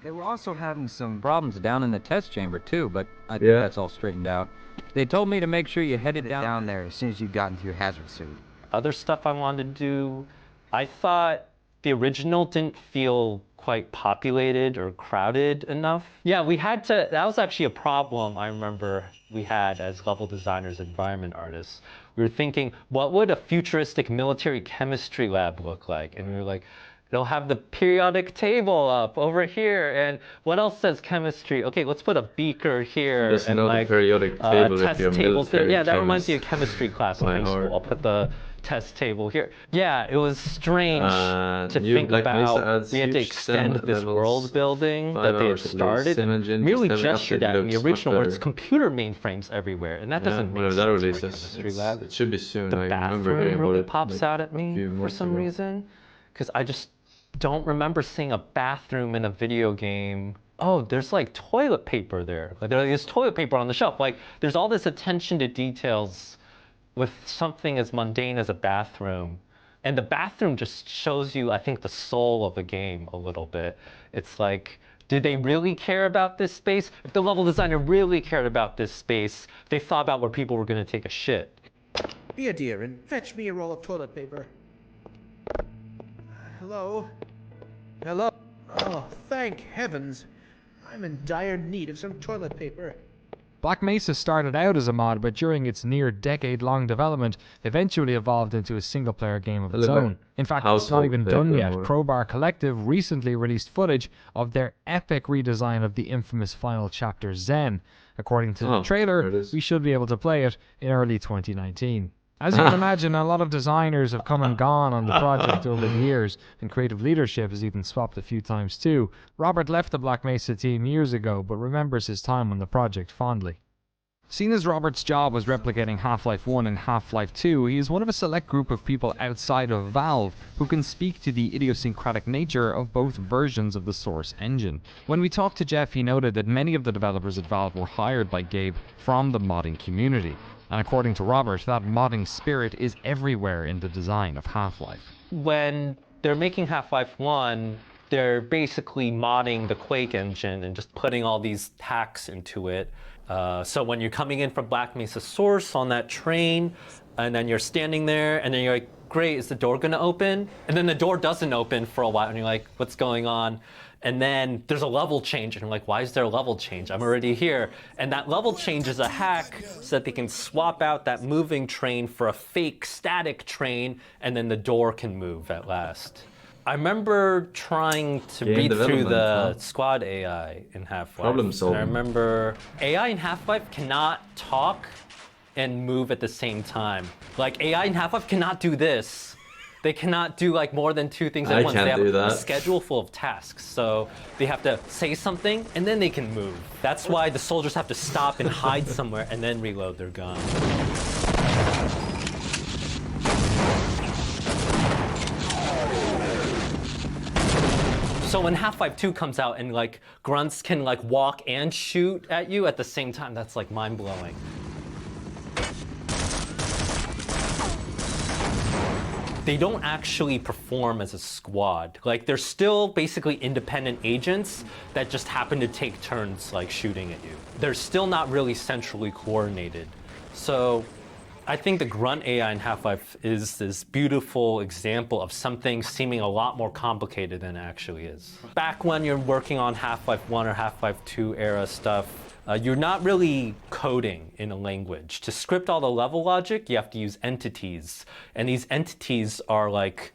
They were also having some problems down in the test chamber, too, but I think that's all straightened out. They told me to make sure you headed down there as soon as you got into your hazard suit. Other stuff I wanted to do, I thought the original didn't feel quite populated or crowded enough. Yeah, we had to, that was actually a problem I remember we had as level designers, environment artists. We were thinking, what would a futuristic military chemistry lab look like? And we were like, they'll have the periodic table up over here, and what else says chemistry? Okay, let's put a beaker here. There's and no like periodic table test if you're tables there. military Yeah, that chemist. reminds me of chemistry class in high school. I'll put the test table here. Yeah, it was strange to think about. We had to extend this world building that they had started, merely gestured at in the original, where it's computer mainframes everywhere, and that doesn't make sense for a chemistry lab. It should be soon. The I remember bathroom hearing really about it pops like out at me for some reason, because I just don't remember seeing a bathroom in a video game oh, there's like toilet paper there. Like there's toilet paper on the shelf. Like there's all this attention to details with something as mundane as a bathroom. And the bathroom just shows you, I think, the soul of the game a little bit. It's like, did they really care about this space? If the level designer really cared about this space, they thought about where people were going to take a shit. Be a dear and fetch me a roll of toilet paper. Hello? Hello? Oh, thank heavens. I'm in dire need of some toilet paper. Black Mesa started out as a mod, but during its near decade-long development, eventually evolved into a single-player game of its own. In fact, it's not even done yet. Crowbar Collective recently released footage of their epic redesign of the infamous final chapter Zen. According to the trailer, we should be able to play it in early 2019. As you can imagine, a lot of designers have come and gone on the project over the years, and creative leadership has even swapped a few times too. Robert left the Black Mesa team years ago, but remembers his time on the project fondly. Seen as Robert's job was replicating Half-Life 1 and Half-Life 2, he is one of a select group of people outside of Valve who can speak to the idiosyncratic nature of both versions of the Source engine. When we talked to Jeff, he noted that many of the developers at Valve were hired by Gabe from the modding community. And according to Robert, that modding spirit is everywhere in the design of Half-Life. When they're making Half-Life 1, they're basically modding the Quake engine and just putting all these hacks into it. So when you're coming in from Black Mesa Source on that train, and then you're standing there, and then you're like, great, is the door gonna open? And then the door doesn't open for a while, and you're like, what's going on? And then there's a level change, and you're like, why is there a level change? I'm already here. And that level change is a hack so that they can swap out that moving train for a fake static train, and then the door can move at last. I remember trying to read through the squad AI in Half-Life. Problem solving. And I remember AI in Half-Life cannot talk and move at the same time. Like AI in Half-Life cannot do this. They cannot do like more than two things at once. They have a schedule full of tasks, so they have to say something and then they can move. That's why the soldiers have to stop and hide somewhere and then reload their gun. So when Half-Life 2 comes out and like grunts can like walk and shoot at you at the same time, that's like mind-blowing. They don't actually perform as a squad. Like they're still basically independent agents that just happen to take turns like shooting at you. They're still not really centrally coordinated. So I think the grunt AI in Half-Life is this beautiful example of something seeming a lot more complicated than it actually is. Back when you're working on Half-Life 1 or Half-Life 2 era stuff, you're not really coding in a language. To script all the level logic, you have to use entities. And these entities are like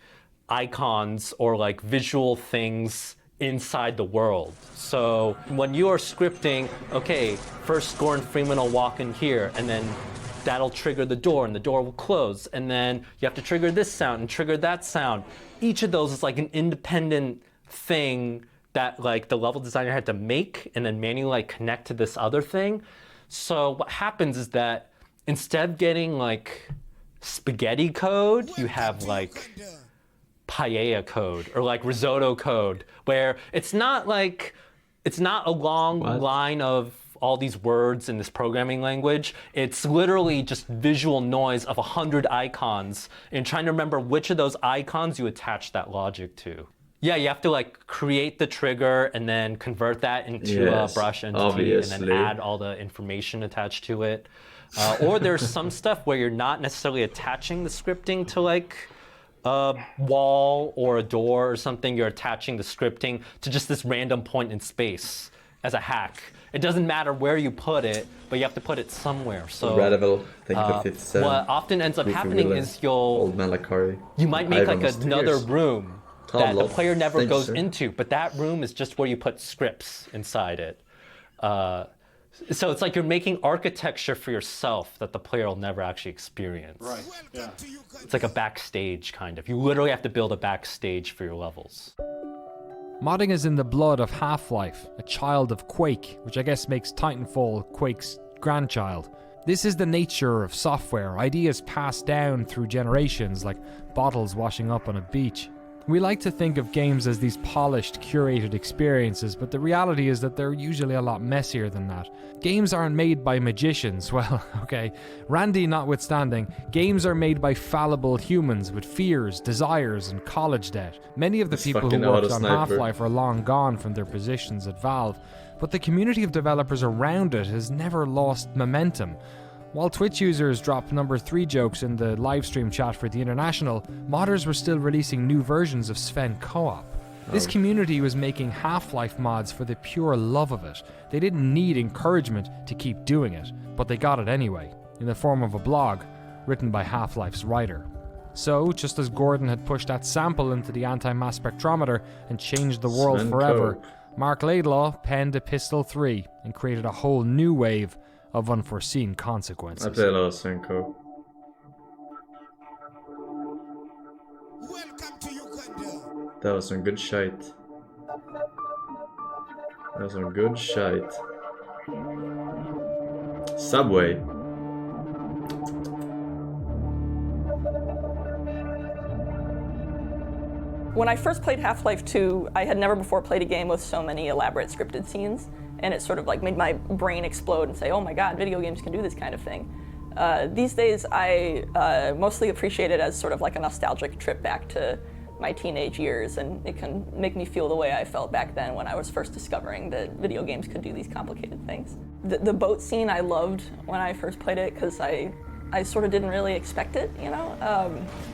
icons or like visual things inside the world. So when you are scripting, okay, first Gordon Freeman will walk in here, and then that'll trigger the door, and the door will close. And then you have to trigger this sound and trigger that sound. Each of those is like an independent thing that like the level designer had to make and then manually like connect to this other thing. So what happens is that instead of getting like spaghetti code, you have like paella code or like risotto code, where it's not a long line of all these words in this programming language. It's literally just visual noise of 100 icons and trying to remember which of those icons you attach that logic to. Yeah, you have to like create the trigger and then convert that into a brush entity and then add all the information attached to it. Or there's some stuff where you're not necessarily attaching the scripting to like a wall or a door or something. You're attaching the scripting to just this random point in space as a hack. It doesn't matter where you put it, but you have to put it somewhere. So what often ends up happening is you might make like another room that the player never goes into, but that room is just where you put scripts inside it. So it's like you're making architecture for yourself that the player will never actually experience. Right. Yeah. It's like a backstage kind of. You literally have to build a backstage for your levels. Modding is in the blood of Half-Life, a child of Quake, which I guess makes Titanfall Quake's grandchild. This is the nature of software, ideas passed down through generations like bottles washing up on a beach. We like to think of games as these polished, curated experiences, but the reality is that they're usually a lot messier than that. Games aren't made by magicians, well, okay, Randy notwithstanding, games are made by fallible humans with fears, desires, and college debt. Many of the people who worked on Half-Life are long gone from their positions at Valve, but the community of developers around it has never lost momentum. While Twitch users dropped number 3 jokes in the livestream chat for the International, modders were still releasing new versions of Sven Co-op. This community was making Half-Life mods for the pure love of it. They didn't need encouragement to keep doing it, but they got it anyway, in the form of a blog written by Half-Life's writer. So, just as Gordon had pushed that sample into the anti-mass spectrometer and changed the world forever, Mark Laidlaw penned Epistle 3 and created a whole new wave of unforeseen consequences. I play a lot of Senko. That was some good shite. That was some good shite. Subway. When I first played Half-Life 2, I had never before played a game with so many elaborate scripted scenes, and it sort of like made my brain explode and say, oh my god, video games can do this kind of thing. These days, I mostly appreciate it as sort of like a nostalgic trip back to my teenage years, and it can make me feel the way I felt back then when I was first discovering that video games could do these complicated things. The boat scene I loved when I first played it because I sort of didn't really expect it, you know?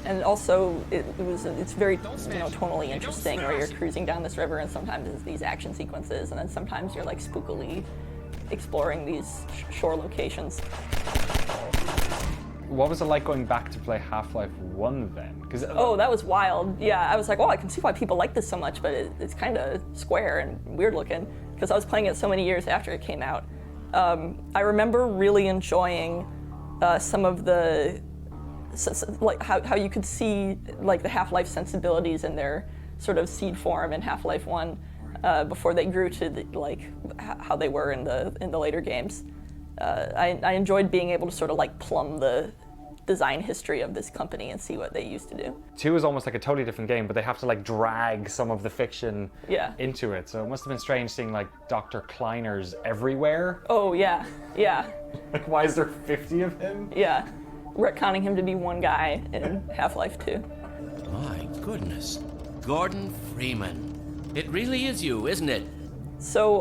And also, it's very, you know, tonally interesting where you're cruising down this river and sometimes it's these action sequences and then sometimes you're like spookily exploring these shore locations. What was it like going back to play Half-Life 1 then? Oh, that was wild. Yeah, I was like, oh, I can see why people like this so much, but it's kind of square and weird looking because I was playing it so many years after it came out. I remember really enjoying some of the, like how you could see like the Half-Life sensibilities in their sort of seed form in Half-Life 1 before they grew to like how they were in the later games. I enjoyed being able to sort of like plumb the design history of this company and see what they used to do. 2 is almost like a totally different game, but they have to like drag some of the fiction into it. So it must have been strange seeing like Dr. Kleiners everywhere. Oh yeah, yeah. Like why is there 50 of him? Yeah, retconning him to be one guy in Half-Life 2. My goodness, Gordon Freeman. It really is you, isn't it? So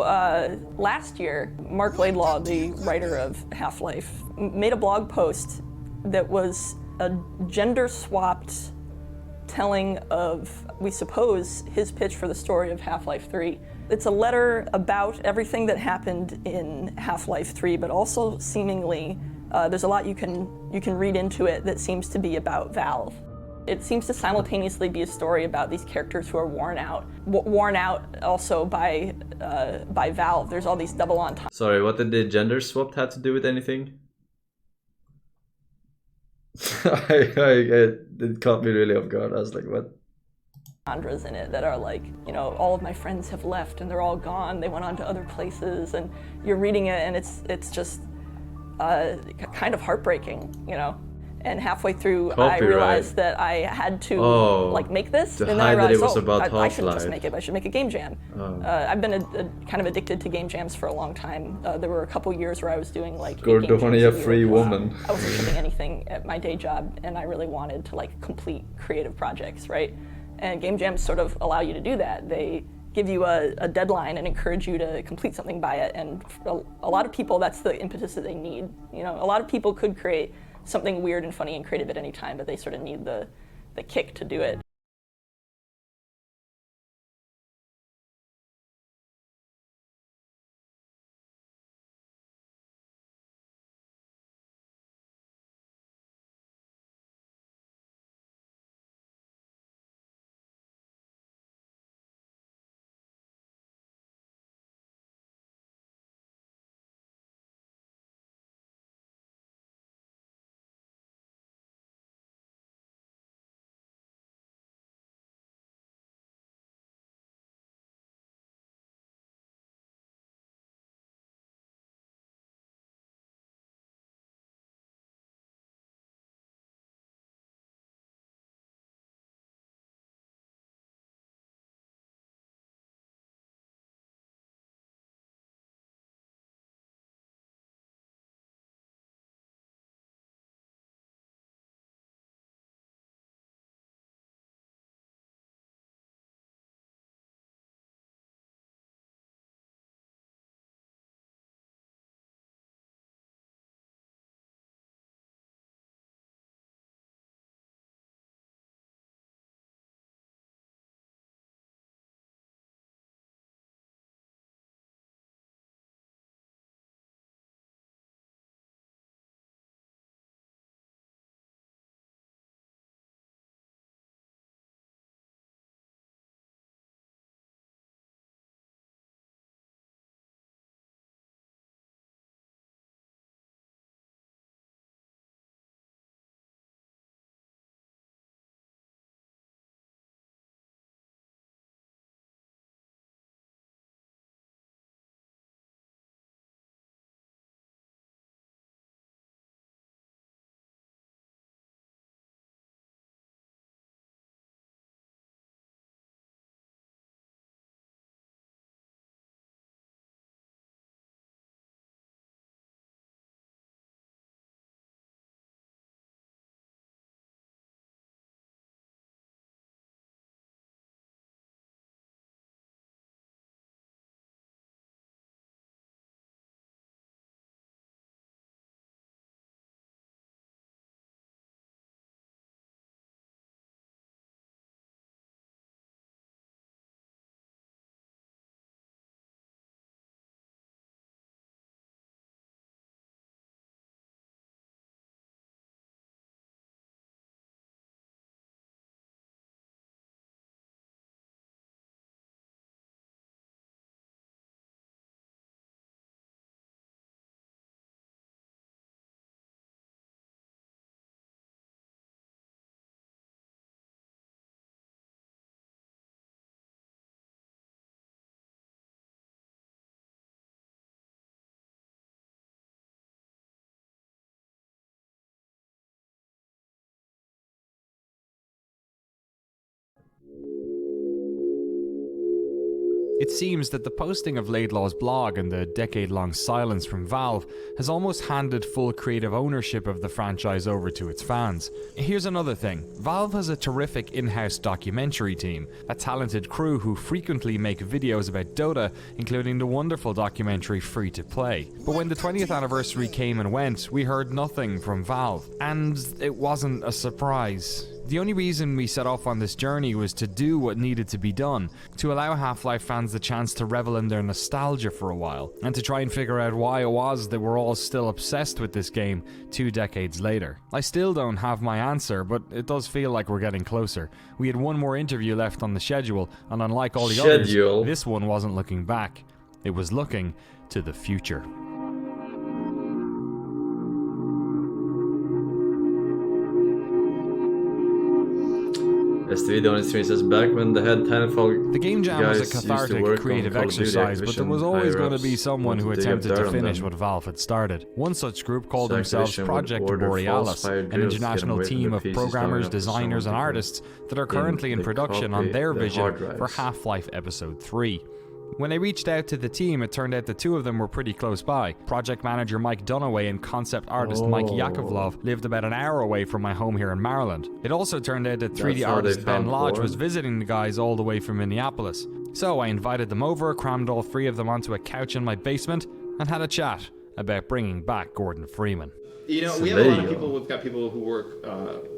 last year, Mark Laidlaw, the writer of Half-Life, made a blog post that was a gender-swapped telling of, we suppose, his pitch for the story of Half-Life 3. It's a letter about everything that happened in Half-Life 3, but also seemingly there's a lot you can read into it that seems to be about Valve. It seems to simultaneously be a story about these characters who are worn out also by Valve. There's all these double entendres. Sorry, what did the gender swap have to do with anything? It caught me really off guard. I was like, what? In it that are like, you know, all of my friends have left and they're all gone. They went on to other places, and you're reading it and it's just kind of heartbreaking, you know. And halfway through, I realized that I had to like make this, and then I realized, I shouldn't just make it. I should make a game jam. I've been kind of addicted to game jams for a long time. There were a couple years where I was doing like Gordonia free woman. I wasn't shipping anything at my day job, and I really wanted to like complete creative projects, right? And game jams sort of allow you to do that. They give you a deadline and encourage you to complete something by it. And for a lot of people, that's the impetus that they need. You know, a lot of people could create something weird and funny and creative at any time, but they sort of need the kick to do it. It seems that the posting of Laidlaw's blog and the decade-long silence from Valve has almost handed full creative ownership of the franchise over to its fans. Here's another thing. Valve has a terrific in-house documentary team, a talented crew who frequently make videos about Dota, including the wonderful documentary Free to Play. But when the 20th anniversary came and went, we heard nothing from Valve. And it wasn't a surprise. The only reason we set off on this journey was to do what needed to be done, to allow Half-Life fans the chance to revel in their nostalgia for a while, and to try and figure out why it was that we're all still obsessed with this game 2 decades later. I still don't have my answer, but it does feel like we're getting closer. We had one more interview left on the schedule, and unlike all the others, this one wasn't looking back. It was looking to the future. As the video on stream says, back when the head Titanfall the game jam was a cathartic creative exercise, but there was always going to be someone who attempted to finish what Valve had started. One such group called themselves Project Borealis, an international team of programmers, designers and artists that are currently in production on their vision for Half-Life Episode 3. When I reached out to the team, it turned out the two of them were pretty close by. Project manager Mike Dunaway and concept artist Mike Yakovlov lived about an hour away from my home here in Maryland. It also turned out that 3D artist Ben Lodge was visiting the guys all the way from Minneapolis. So I invited them over, crammed all 3 of them onto a couch in my basement, and had a chat about bringing back Gordon Freeman. You know, we have a lot of people. We've got people who work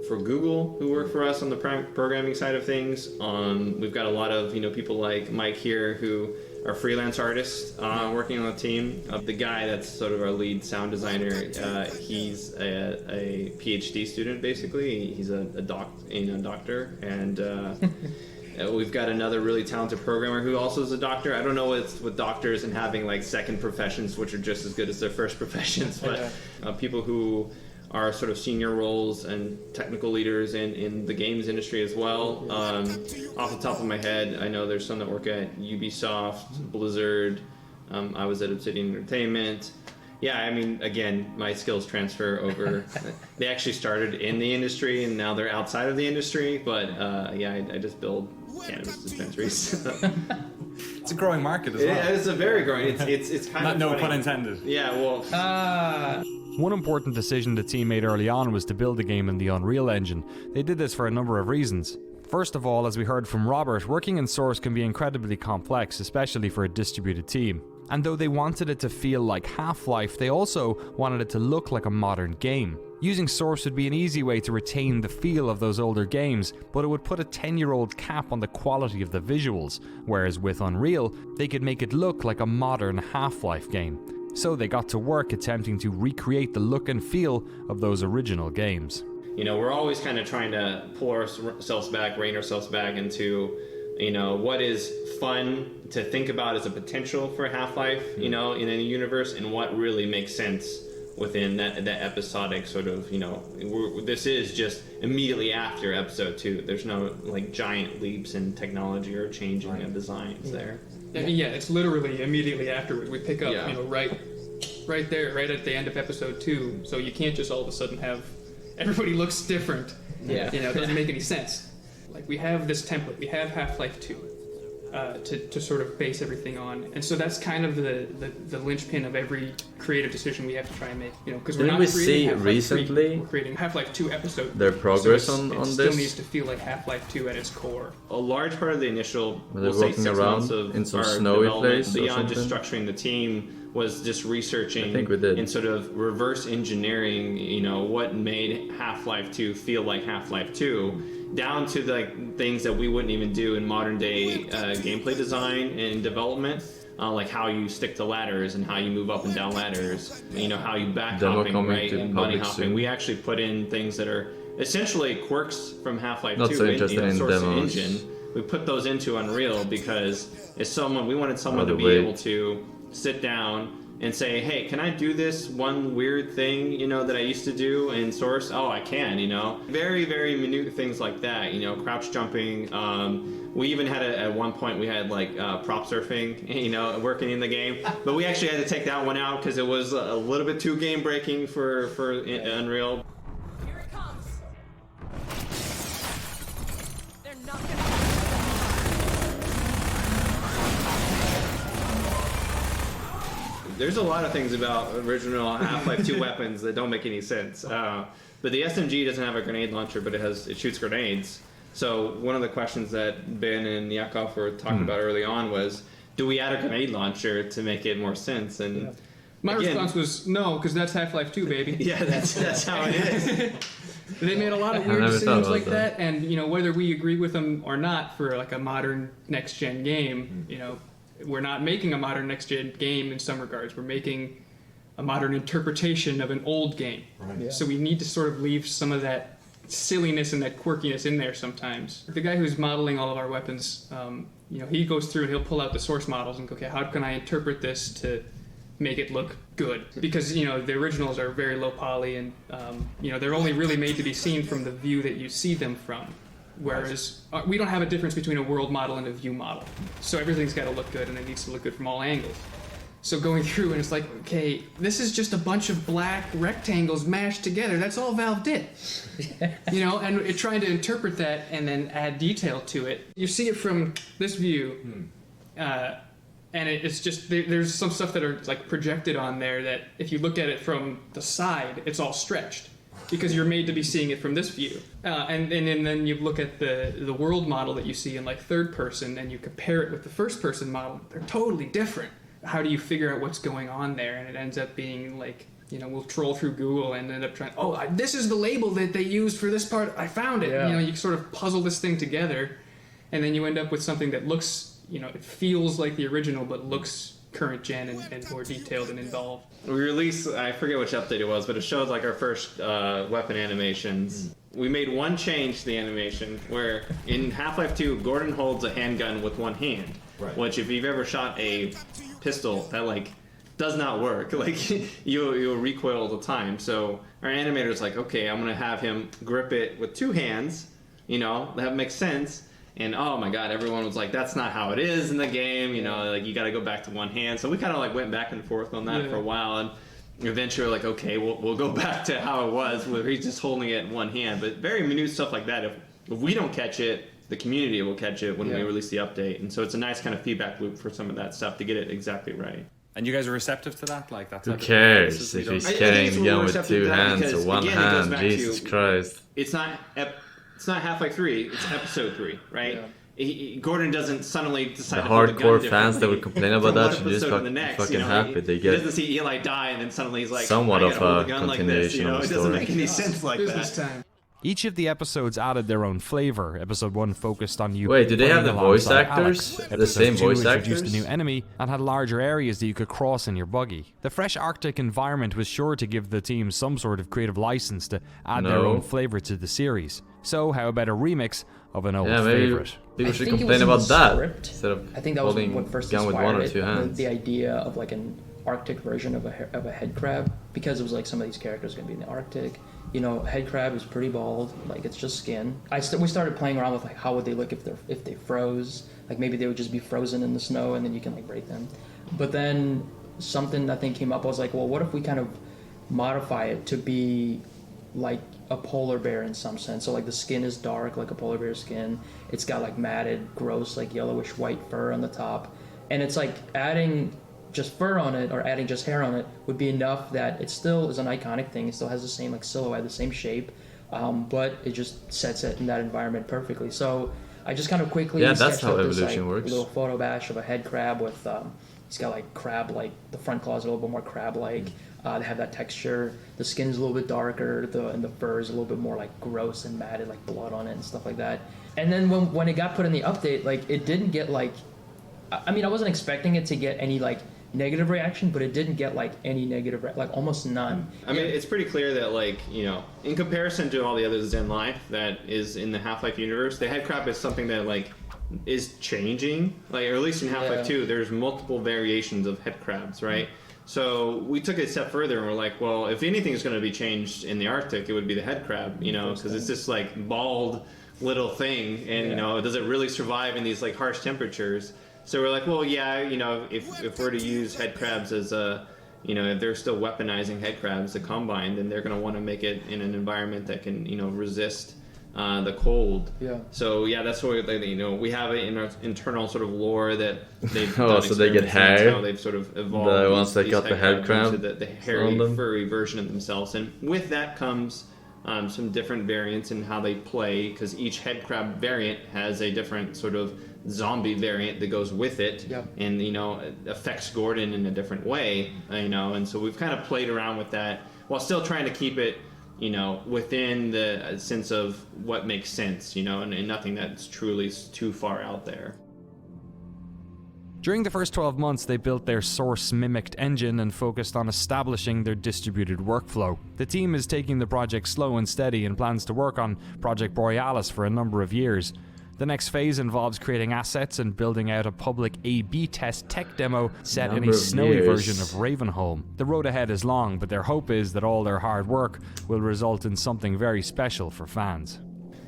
for Google who work for us on the programming side of things. We've got a lot of people like Mike here who are freelance artists working on the team. The guy that's sort of our lead sound designer, he's a PhD student basically. He's a doctor, and we've got another really talented programmer who also is a doctor. I don't know what's with doctors and having like second professions, which are just as good as their first professions, but people who are sort of senior roles and technical leaders in the games industry as well. Off the top of my head, I know there's some that work at Ubisoft, Blizzard. I was at Obsidian Entertainment. Yeah, I mean, again, my skills transfer over. They actually started in the industry and now they're outside of the industry, but yeah, I just build cannabis dispensaries. It's a growing market as well. Yeah, it's a very growing. It's kind of no funny. pun intended. Yeah, well. One important decision the team made early on was to build the game in the Unreal Engine. They did this for a number of reasons. First of all, as we heard from Robert, working in Source can be incredibly complex, especially for a distributed team. And though they wanted it to feel like Half-Life, they also wanted it to look like a modern game. Using Source would be an easy way to retain the feel of those older games, but it would put a 10-year-old cap on the quality of the visuals, whereas with Unreal, they could make it look like a modern Half-Life game. So they got to work attempting to recreate the look and feel of those original games. You know, we're always kind of trying to pull ourselves back, rein ourselves back into, what is fun to think about as a potential for Half-Life, in a universe, and what really makes sense within that episodic sort of, this is just immediately after episode 2. There's no like giant leaps in technology or changing of designs there. I mean, yeah, it's literally immediately afterward. We pick up, right there, right at the end of episode 2. So you can't just all of a sudden have everybody looks different. Yeah. It doesn't make any sense. Like, we have this template. We have Half-Life 2 to sort of base everything on. And so that's kind of the linchpin of every creative decision we have to try and make. Because we're not creating Half-Life recently 3, we're creating Half-Life 2 episode. Their progress so on it this? still needs to feel like Half-Life 2 at its core. A large part of the initial, Were they walking around in some snowy place beyond just structuring the team, was just researching I think we did. and sort of reverse engineering, what made Half-Life 2 feel like Half-Life 2, down to like things that we wouldn't even do in modern day gameplay design and development, like how you stick to ladders and how you move up and down ladders, how you back hopping, right, and bunny hopping. Soon. We actually put in things that are essentially quirks from Half-Life 2 so interested in Source demos. engine. We put those into Unreal because we wanted someone to be way. able to sit down and say, hey, can I do this one weird thing, that I used to do in Source? Oh, I can, Very, very minute things like that, crouch jumping. We even had at one point, we had like prop surfing, working in the game. But we actually had to take that one out because it was a little bit too game breaking for Unreal. Here it comes. They're not There's a lot of things about original Half-Life 2 weapons that don't make any sense. But the SMG doesn't have a grenade launcher, but it shoots grenades. So one of the questions that Ben and Yakov were talking about early on was, do we add a grenade launcher to make it more sense? And my response was no, because that's Half-Life 2, baby. Yeah, that's how it is. They made a lot of weird decisions like that, and whether we agree with them or not for like a modern next-gen game, we're not making a modern next-gen game in some regards. We're making a modern interpretation of an old game. Right. Yeah. So we need to sort of leave some of that silliness and that quirkiness in there sometimes. The guy who's modeling all of our weapons, he goes through and he'll pull out the source models and go, okay, how can I interpret this to make it look good? Because the originals are very low poly, and they're only really made to be seen from the view that you see them from. Whereas we don't have a difference between a world model and a view model. So everything's got to look good, and it needs to look good from all angles. So going through, and it's like, okay, this is just a bunch of black rectangles mashed together. That's all Valve did. And trying to interpret that and then add detail to it. You see it from this view, and it's just, there's some stuff that are like projected on there that if you look at it from the side, it's all stretched. Because you're made to be seeing it from this view. And then you look at the world model that you see in like third person, and you compare it with the first person model. They're totally different. How do you figure out what's going on there? And it ends up being like, we'll troll through Google and end up trying, this is the label that they used for this part. I found it. Yeah. You sort of puzzle this thing together, and then you end up with something that looks, it feels like the original, but looks current gen and more detailed and involved. We released, I forget which update it was, but it showed like our first weapon animations. We made one change to the animation where in Half-Life 2, Gordon holds a handgun with one hand. Right. Which if you've ever shot a pistol, that does not work. You'll recoil all the time. So our animator's like, okay, I'm gonna have him grip it with two hands. That makes sense. And oh my god, everyone was like, that's not how it is in the game. You gotta go back to one hand. So we kind of went back and forth on that for a while, and eventually we're like, okay, we'll go back to how it was, where he's just holding it in one hand. But very minute stuff like that. If we don't catch it, the community will catch it when we release the update. And so it's a nice kind of feedback loop for some of that stuff to get it exactly right. And you guys are receptive to that? That's who cares if he's carrying the gun with two hands or one hand? Jesus Christ. It's not Half-Life 3, it's Episode 3, right? Yeah. Gordon doesn't suddenly decide the to hold the gun hardcore fans that would complain about that should just fucking happy they get. He doesn't see Eli die and then suddenly he's like, somewhat of a continuation of the story. It doesn't make any sense like that. Each of the episodes added their own flavor. Episode 1 focused on you. Wait, did they have the voice actors? The same voice actors? Introduced a new enemy and had larger areas that you could cross in your buggy. The fresh Arctic environment was sure to give the team some sort of creative license to add their own flavor to the series. So how about a remix of an old favorite? People should complain about that instead of I think that was what first gun with one or inspired two hands. The idea of an Arctic version of a head crab, because it was some of these characters are going to be in the Arctic. Head crab is pretty bald, it's just skin. We started playing around with how would they look if they froze. Maybe they would just be frozen in the snow and then you can break them. But then something I think came up. I was like, well, what if we kind of modify it to be like a polar bear in some sense? So the skin is dark like a polar bear skin. It's got matted, gross, yellowish white fur on the top, and it's adding just fur on it or adding just hair on it would be enough that it still is an iconic thing. It still has the same silhouette, the same shape, but it just sets it in that environment perfectly. So I just kind of quickly that's how evolution works. Little photo bash of a head crab with he's got crab the front claws are a little bit more crab like. They have that texture. The skin is a little bit darker, and the fur is a little bit more gross and matted, blood on it and stuff like that. And then when it got put in the update, it didn't get I wasn't expecting it to get any negative reaction, but it didn't get any negative, almost none. It's pretty clear that in comparison to all the other Zen life that is in the Half-Life universe, the head crab is something that is changing. Or at least in Half-Life 2, there's multiple variations of head crabs, right? So we took it a step further and we're like, well, if anything is going to be changed in the Arctic, it would be the head crab, because it's this bald little thing, and does it really survive in these harsh temperatures? So we're like, well, if we're to use head crabs as if they're still weaponizing head crabs, the Combine, then they're going to want to make it in an environment that can, resist the cold. Yeah. So yeah, that's what we have it in our internal sort of lore that they've Oh, done so they get experiments, and that's hair? how they've sort of evolved. The ones that these got the head crabs crab into the hairy, on them? furry version of themselves, and with that comes some different variants in how they play, because each head crab variant has a different sort of zombie variant that goes with it, and it affects Gordon in a different way, and so we've kind of played around with that while still trying to keep it within the sense of what makes sense, and nothing that's truly too far out there. During the first 12 months, they built their source-mimicked engine and focused on establishing their distributed workflow. The team is taking the project slow and steady and plans to work on Project Borealis for a number of years. The next phase involves creating assets and building out a public A/B test tech demo set in a snowy version of Ravenholm. The road ahead is long, but their hope is that all their hard work will result in something very special for fans.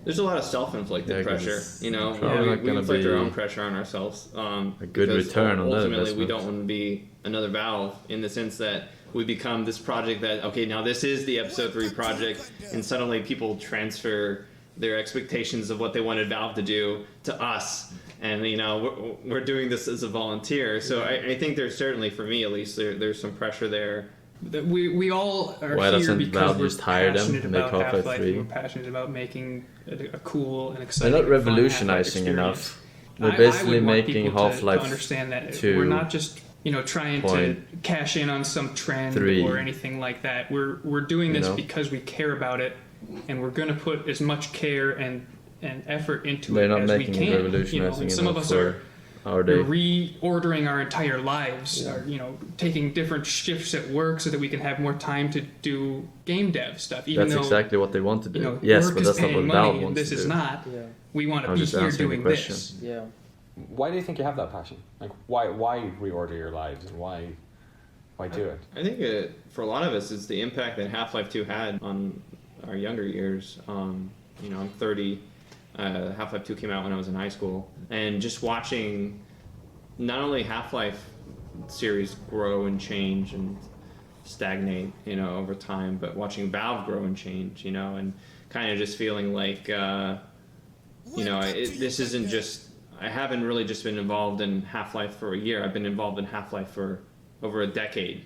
There's a lot of self-inflicted pressure, we inflict our own pressure on ourselves. A good return on that ultimately, investment. we don't want to be another Valve in the sense that we become this project that, okay, now this is the Episode 3 project, and suddenly people transfer their expectations of what they wanted Valve to do to us, and we're doing this as a volunteer. So I think there's certainly, for me at least, there's some pressure there. That we all are Why here doesn't because Valve we're just hire them passionate and make about Half-Life Half-Life. 3? We're passionate about making a cool and They're exciting. not and fun revolutionizing Half-Life enough. experience. They're I basically would want making people to Half-Life understand that 2. we're not just trying to cash in on some trend 3. or anything like that. We're doing this because we care about it, and we're going to put as much care and effort into They're it not as we making can. it revolutionizing And some of enough us are our day. reordering our entire lives, or, taking different shifts at work so that we can have more time to do game dev stuff. Even That's though, exactly what they want to do. Yes, work but is that's not paying what Valve money, and wants this to is do. not. We want to I'm be just here answering the doing question. this. Yeah. Why do you think you have that passion? Like, why reorder your lives, and why do it? I think for a lot of us, it's the impact that Half-Life 2 had on our younger years. I'm 30. Half-Life 2 came out when I was in high school, and just watching not only Half-Life series grow and change and stagnate, over time, but watching Valve grow and change, and kind of just feeling like, this isn't just. I haven't really just been involved in Half-Life for a year. I've been involved in Half-Life for over a decade.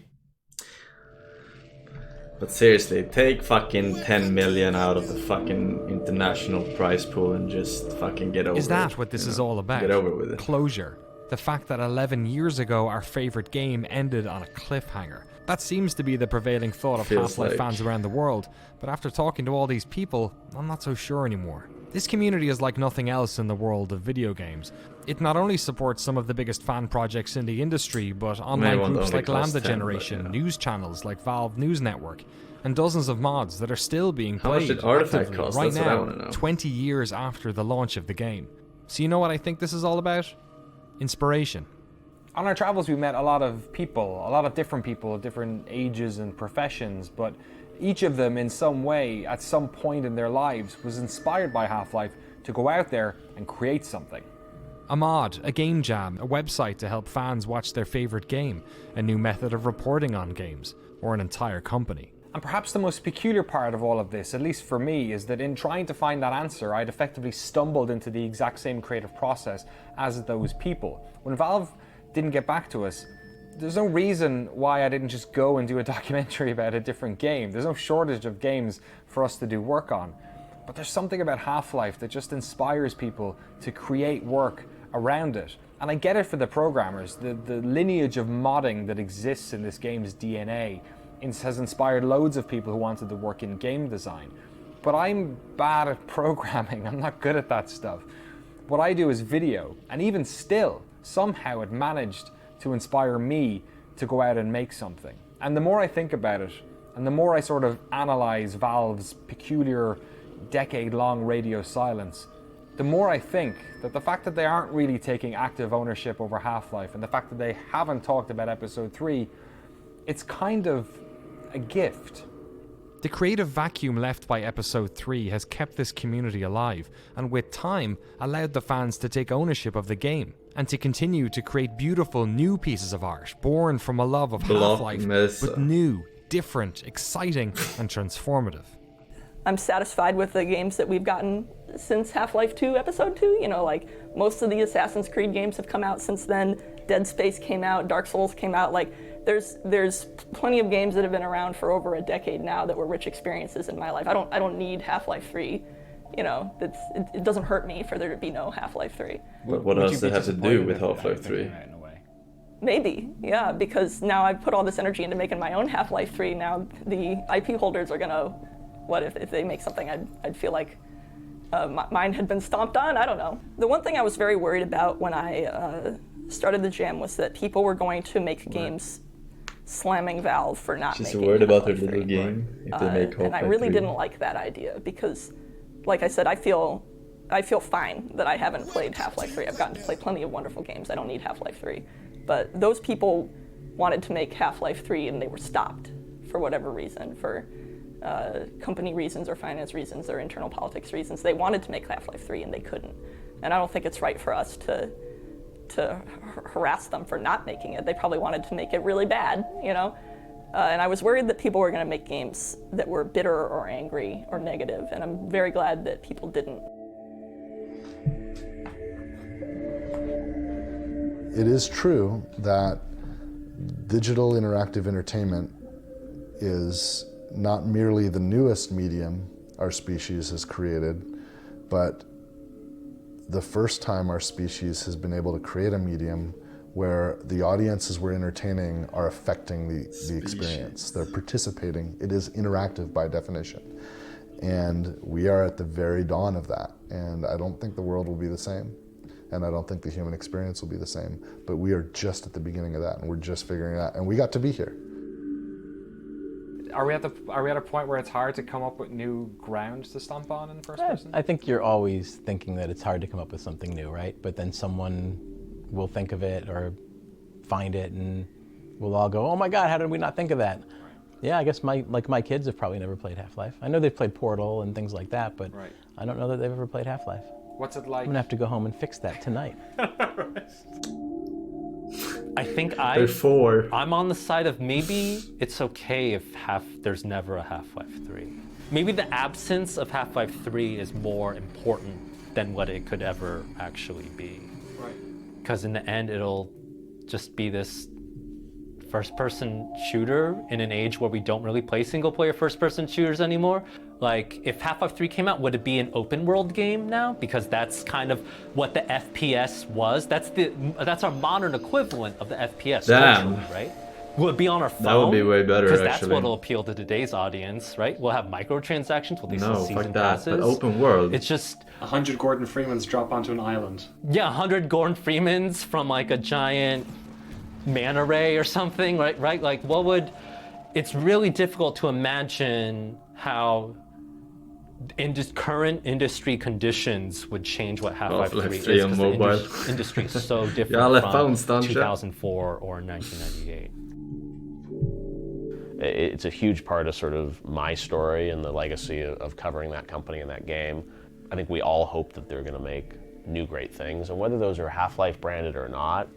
But seriously, take fucking 10 million out of the fucking international prize pool and just fucking get over it. Is that what this is all about? Get over with it. Closure. The fact that 11 years ago our favorite game ended on a cliffhanger. That seems to be the prevailing thought of Feels Half-Life like. fans around the world, but after talking to all these people, I'm not so sure anymore. This community is like nothing else in the world of video games. It not only supports some of the biggest fan projects in the industry, but online won't groups only like cost Lambda 10, but Generation, yeah. news channels like Valve News Network, and dozens of mods that are still being How much played did Artifact actively cost? right That's what I now, wanna know. 20 years after the launch of the game. So you know what I think this is all about? Inspiration. On our travels, we met a lot of people, a lot of different ages and professions, but each of them in some way, at some point in their lives, was inspired by Half-Life to go out there and create something. A mod, a game jam, a website to help fans watch their favorite game, a new method of reporting on games, or an entire company. And perhaps the most peculiar part of all of this, at least for me, is that in trying to find that answer, I'd effectively stumbled into the exact same creative process as those people. When Valve didn't get back to us, there's no reason why I didn't just go and do a documentary about a different game. There's no shortage of games for us to do work on. But there's something about Half-Life that just inspires people to create work around it. And I get it for the programmers. The lineage of modding that exists in this game's DNA has inspired loads of people who wanted to work in game design. But I'm bad at programming. I'm not good at that stuff. What I do is video. And even still, somehow it managed to inspire me to go out and make something. And the more I think about it, and the more I sort of analyze Valve's peculiar decade-long radio silence, the more I think that the fact that they aren't really taking active ownership over Half-Life, and the fact that they haven't talked about Episode 3, it's kind of a gift. The creative vacuum left by Episode 3 has kept this community alive, and with time, allowed the fans to take ownership of the game, and to continue to create beautiful new pieces of art, born from a love of Half-Life, but new, different, exciting, and transformative. I'm satisfied with the games that we've gotten since Half-Life 2 Episode 2. You know, like, most of the Assassin's Creed games have come out since then. Dead Space came out, Dark Souls came out. Like, there's plenty of games that have been around for over a decade now that were rich experiences in my life. I don't need Half-Life 3. You know, it doesn't hurt me for there to be no Half-Life 3. What else does it have to do with Half-Life 3? Maybe, yeah, because now I've put all this energy into making my own Half-Life 3. Now the IP holders are gonna, what if they make something I'd feel like mine had been stomped on? I don't know. The one thing I was very worried about when I started the jam was that people were going to make games slamming Valve for not She's making worried about their Half-Life little 3. game if they make Half-Life 3. And I really didn't like that idea because, like I said, I feel fine that I haven't played Half-Life 3. I've gotten to play plenty of wonderful games. I don't need Half-Life 3. But those people wanted to make Half-Life 3 and they were stopped for whatever reason, for company reasons or finance reasons or internal politics reasons. They wanted to make Half-Life 3 and they couldn't. And I don't think it's right for us to harass them for not making it. They probably wanted to make it really bad, you know? And I was worried that people were going to make games that were bitter or angry or negative, and I'm very glad that people didn't. It is true that digital interactive entertainment is not merely the newest medium our species has created, but the first time our species has been able to create a medium where the audiences we're entertaining are affecting the experience. They're participating. It is interactive by definition. And we are at the very dawn of that. And I don't think the world will be the same. And I don't think the human experience will be the same. But we are just at the beginning of that, and we're just figuring it out. And we got to be here. Are we at a point where it's hard to come up with new ground to stomp on in first person? I think you're always thinking that it's hard to come up with something new, right? But then someone will think of it or find it, and we'll all go, "Oh my God, how did we not think of that?" Right. Yeah, I guess my kids have probably never played Half-Life. I know they've played Portal and things like that, but right. I don't know that they've ever played Half-Life. What's it like? I'm gonna have to go home and fix that tonight. I think Therefore, I'm on the side of maybe it's okay if there's never a Half-Life 3. Maybe the absence of Half-Life 3 is more important than what it could ever actually be. Right. Because in the end, it'll just be this first-person shooter in an age where we don't really play single-player first-person shooters anymore. Like, if Half-Life 3 came out, would it be an open-world game now? Because that's kind of what the FPS was. That's our modern equivalent of the FPS. Damn. Culturally, right? Will it be on our phone? That would be way better, Because actually. that's what'll appeal to today's audience, right? We'll have microtransactions with these season passes. But open world. It's just 100 Gordon Freemans drop onto an island. Yeah, 100 Gordon Freemans from like a giant man array or something, right? Like, what would? It's really difficult to imagine how current industry conditions would change what Half-Life 3 is, because the industry is so different from 2004 or 1998. It's a huge part of sort of my story and the legacy of covering that company and that game. I think we all hope that they're going to make new great things, and whether those are Half-Life branded or not,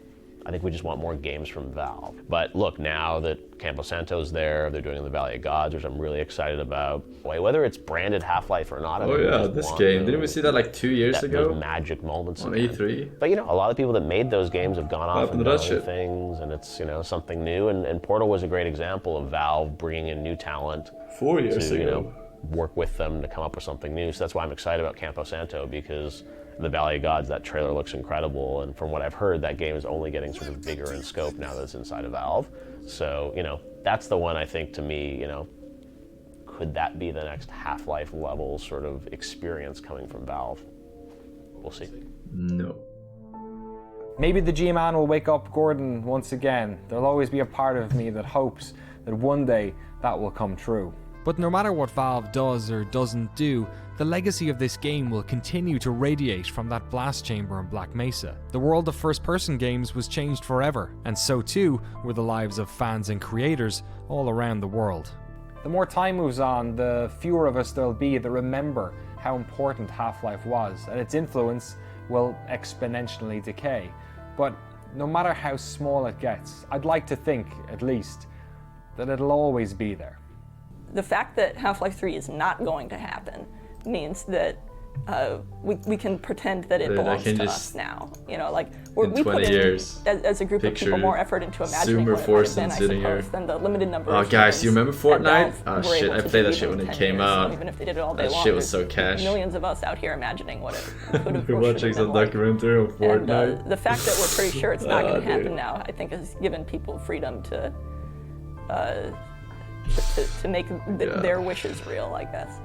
I think we just want more games from Valve. But look, now that Campo Santo's there, they're doing in the Valley of Gods, which I'm really excited about. Whether it's branded Half-Life or not, oh yeah, this game. Didn't we see that like 2 years ago? Those magic moments on again. E3. But you know, a lot of people that made those games have gone off and done things, and it's, you know, something new. And Portal was a great example of Valve bringing in new talent 4 years to, ago. You know, work with them to come up with something new. So that's why I'm excited about Campo Santo, because the Valley of Gods, that trailer looks incredible, and from what I've heard, that game is only getting sort of bigger in scope now that it's inside of Valve. So, you know, that's the one I think, to me, you know, could that be the next Half-Life level sort of experience coming from Valve? We'll see. No. Maybe the G-Man will wake up Gordon once again. There'll always be a part of me that hopes that one day that will come true. But no matter what Valve does or doesn't do, the legacy of this game will continue to radiate from that blast chamber in Black Mesa. The world of first-person games was changed forever, and so too were the lives of fans and creators all around the world. The more time moves on, the fewer of us there'll be that remember how important Half-Life was, and its influence will exponentially decay. But no matter how small it gets, I'd like to think, at least, that it'll always be there. the fact that Half-Life 3 is not going to happen means that we can pretend that it belongs to us now. You know, like we put in, as a group of people, more effort into imagining what it might have been, I suppose, than the limited number of guys, you remember Fortnite? Oh shit, I played that shit when it came out. Even if they did it all day that long, shit was so cash. Millions of us out here imagining what it could have We're watching some documentary on Fortnite. And, the fact that we're pretty sure it's not going to happen now, I think, has given people freedom to make their wishes real, I guess.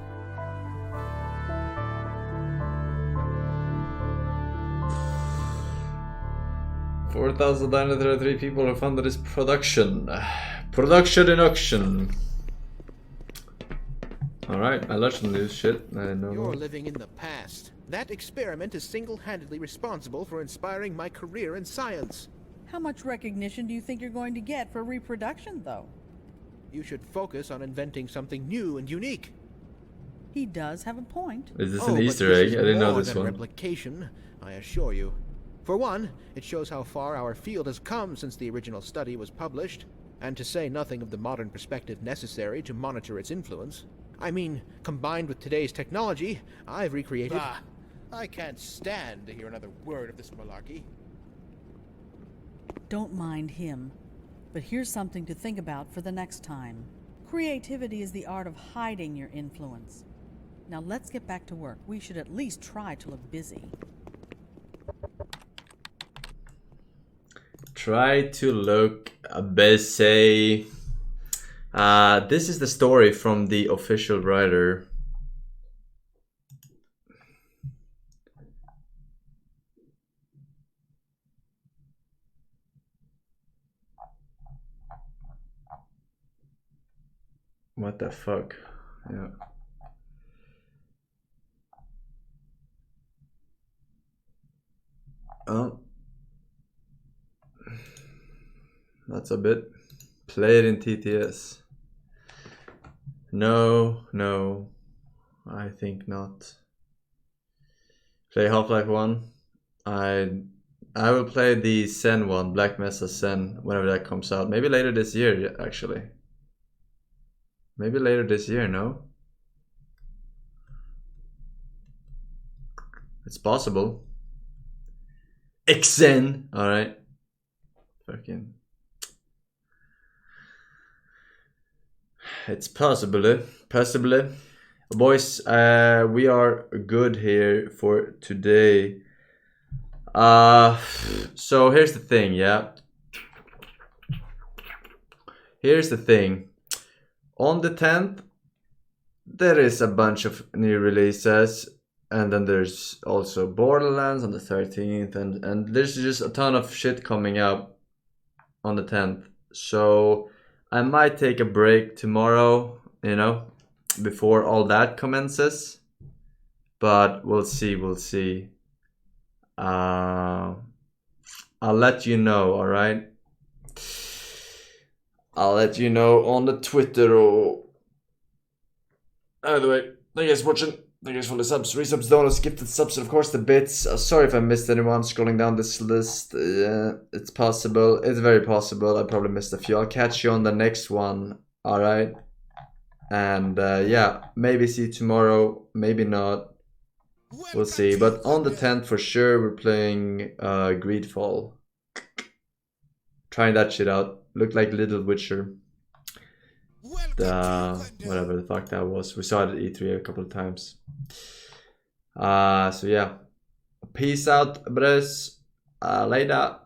$4,933 people who funded this production. Production in auction. Alright, I learned some new shit. I know. You're living in the past. That experiment is single-handedly responsible for inspiring my career in science. How much recognition do you think you're going to get for reproduction, though? You should focus on inventing something new and unique. He does have a point. Is this an Easter egg? I didn't know this one. Replication, I assure you. For one, it shows how far our field has come since the original study was published, and to say nothing of the modern perspective necessary to monitor its influence. I mean, combined with today's technology, I've recreated... Ah, I can't stand to hear another word of this malarkey. Don't mind him, but here's something to think about for the next time. Creativity is the art of hiding your influence. Now let's get back to work. We should at least try to look busy. Try to look busy. This is the story from the official writer. What the fuck? Yeah. Oh. That's a bit. Play it in TTS. No, I think not. Play Half-Life 1. I will play the Sen one, Black Mesa Sen, whenever that comes out. Maybe later this year, actually. Maybe later this year, no? It's possible. Xen! Alright. Fucking. It's possibly. Boys, we are good here for today. So here's the thing, yeah. Here's the thing. On the 10th, there is a bunch of new releases. And then there's also Borderlands on the 13th. And there's just a ton of shit coming up on the 10th. So I might take a break tomorrow, you know, before all that commences. But we'll see. I'll let you know, alright? I'll let you know on the Twitter or... Either way, thank you guys for watching. Thank you guys for the subs, resubs, donuts, gifted subs, and of course the bits. Sorry if I missed anyone scrolling down this list. It's possible. It's very possible. I probably missed a few. I'll catch you on the next one. Alright? And yeah, maybe see you tomorrow. Maybe not. We'll see. But on the 10th for sure, we're playing Greedfall. Trying that shit out. Looked like Little Witcher. Whatever the fuck that was. We saw it at E3 a couple of times. So yeah. Peace out, bros. Later.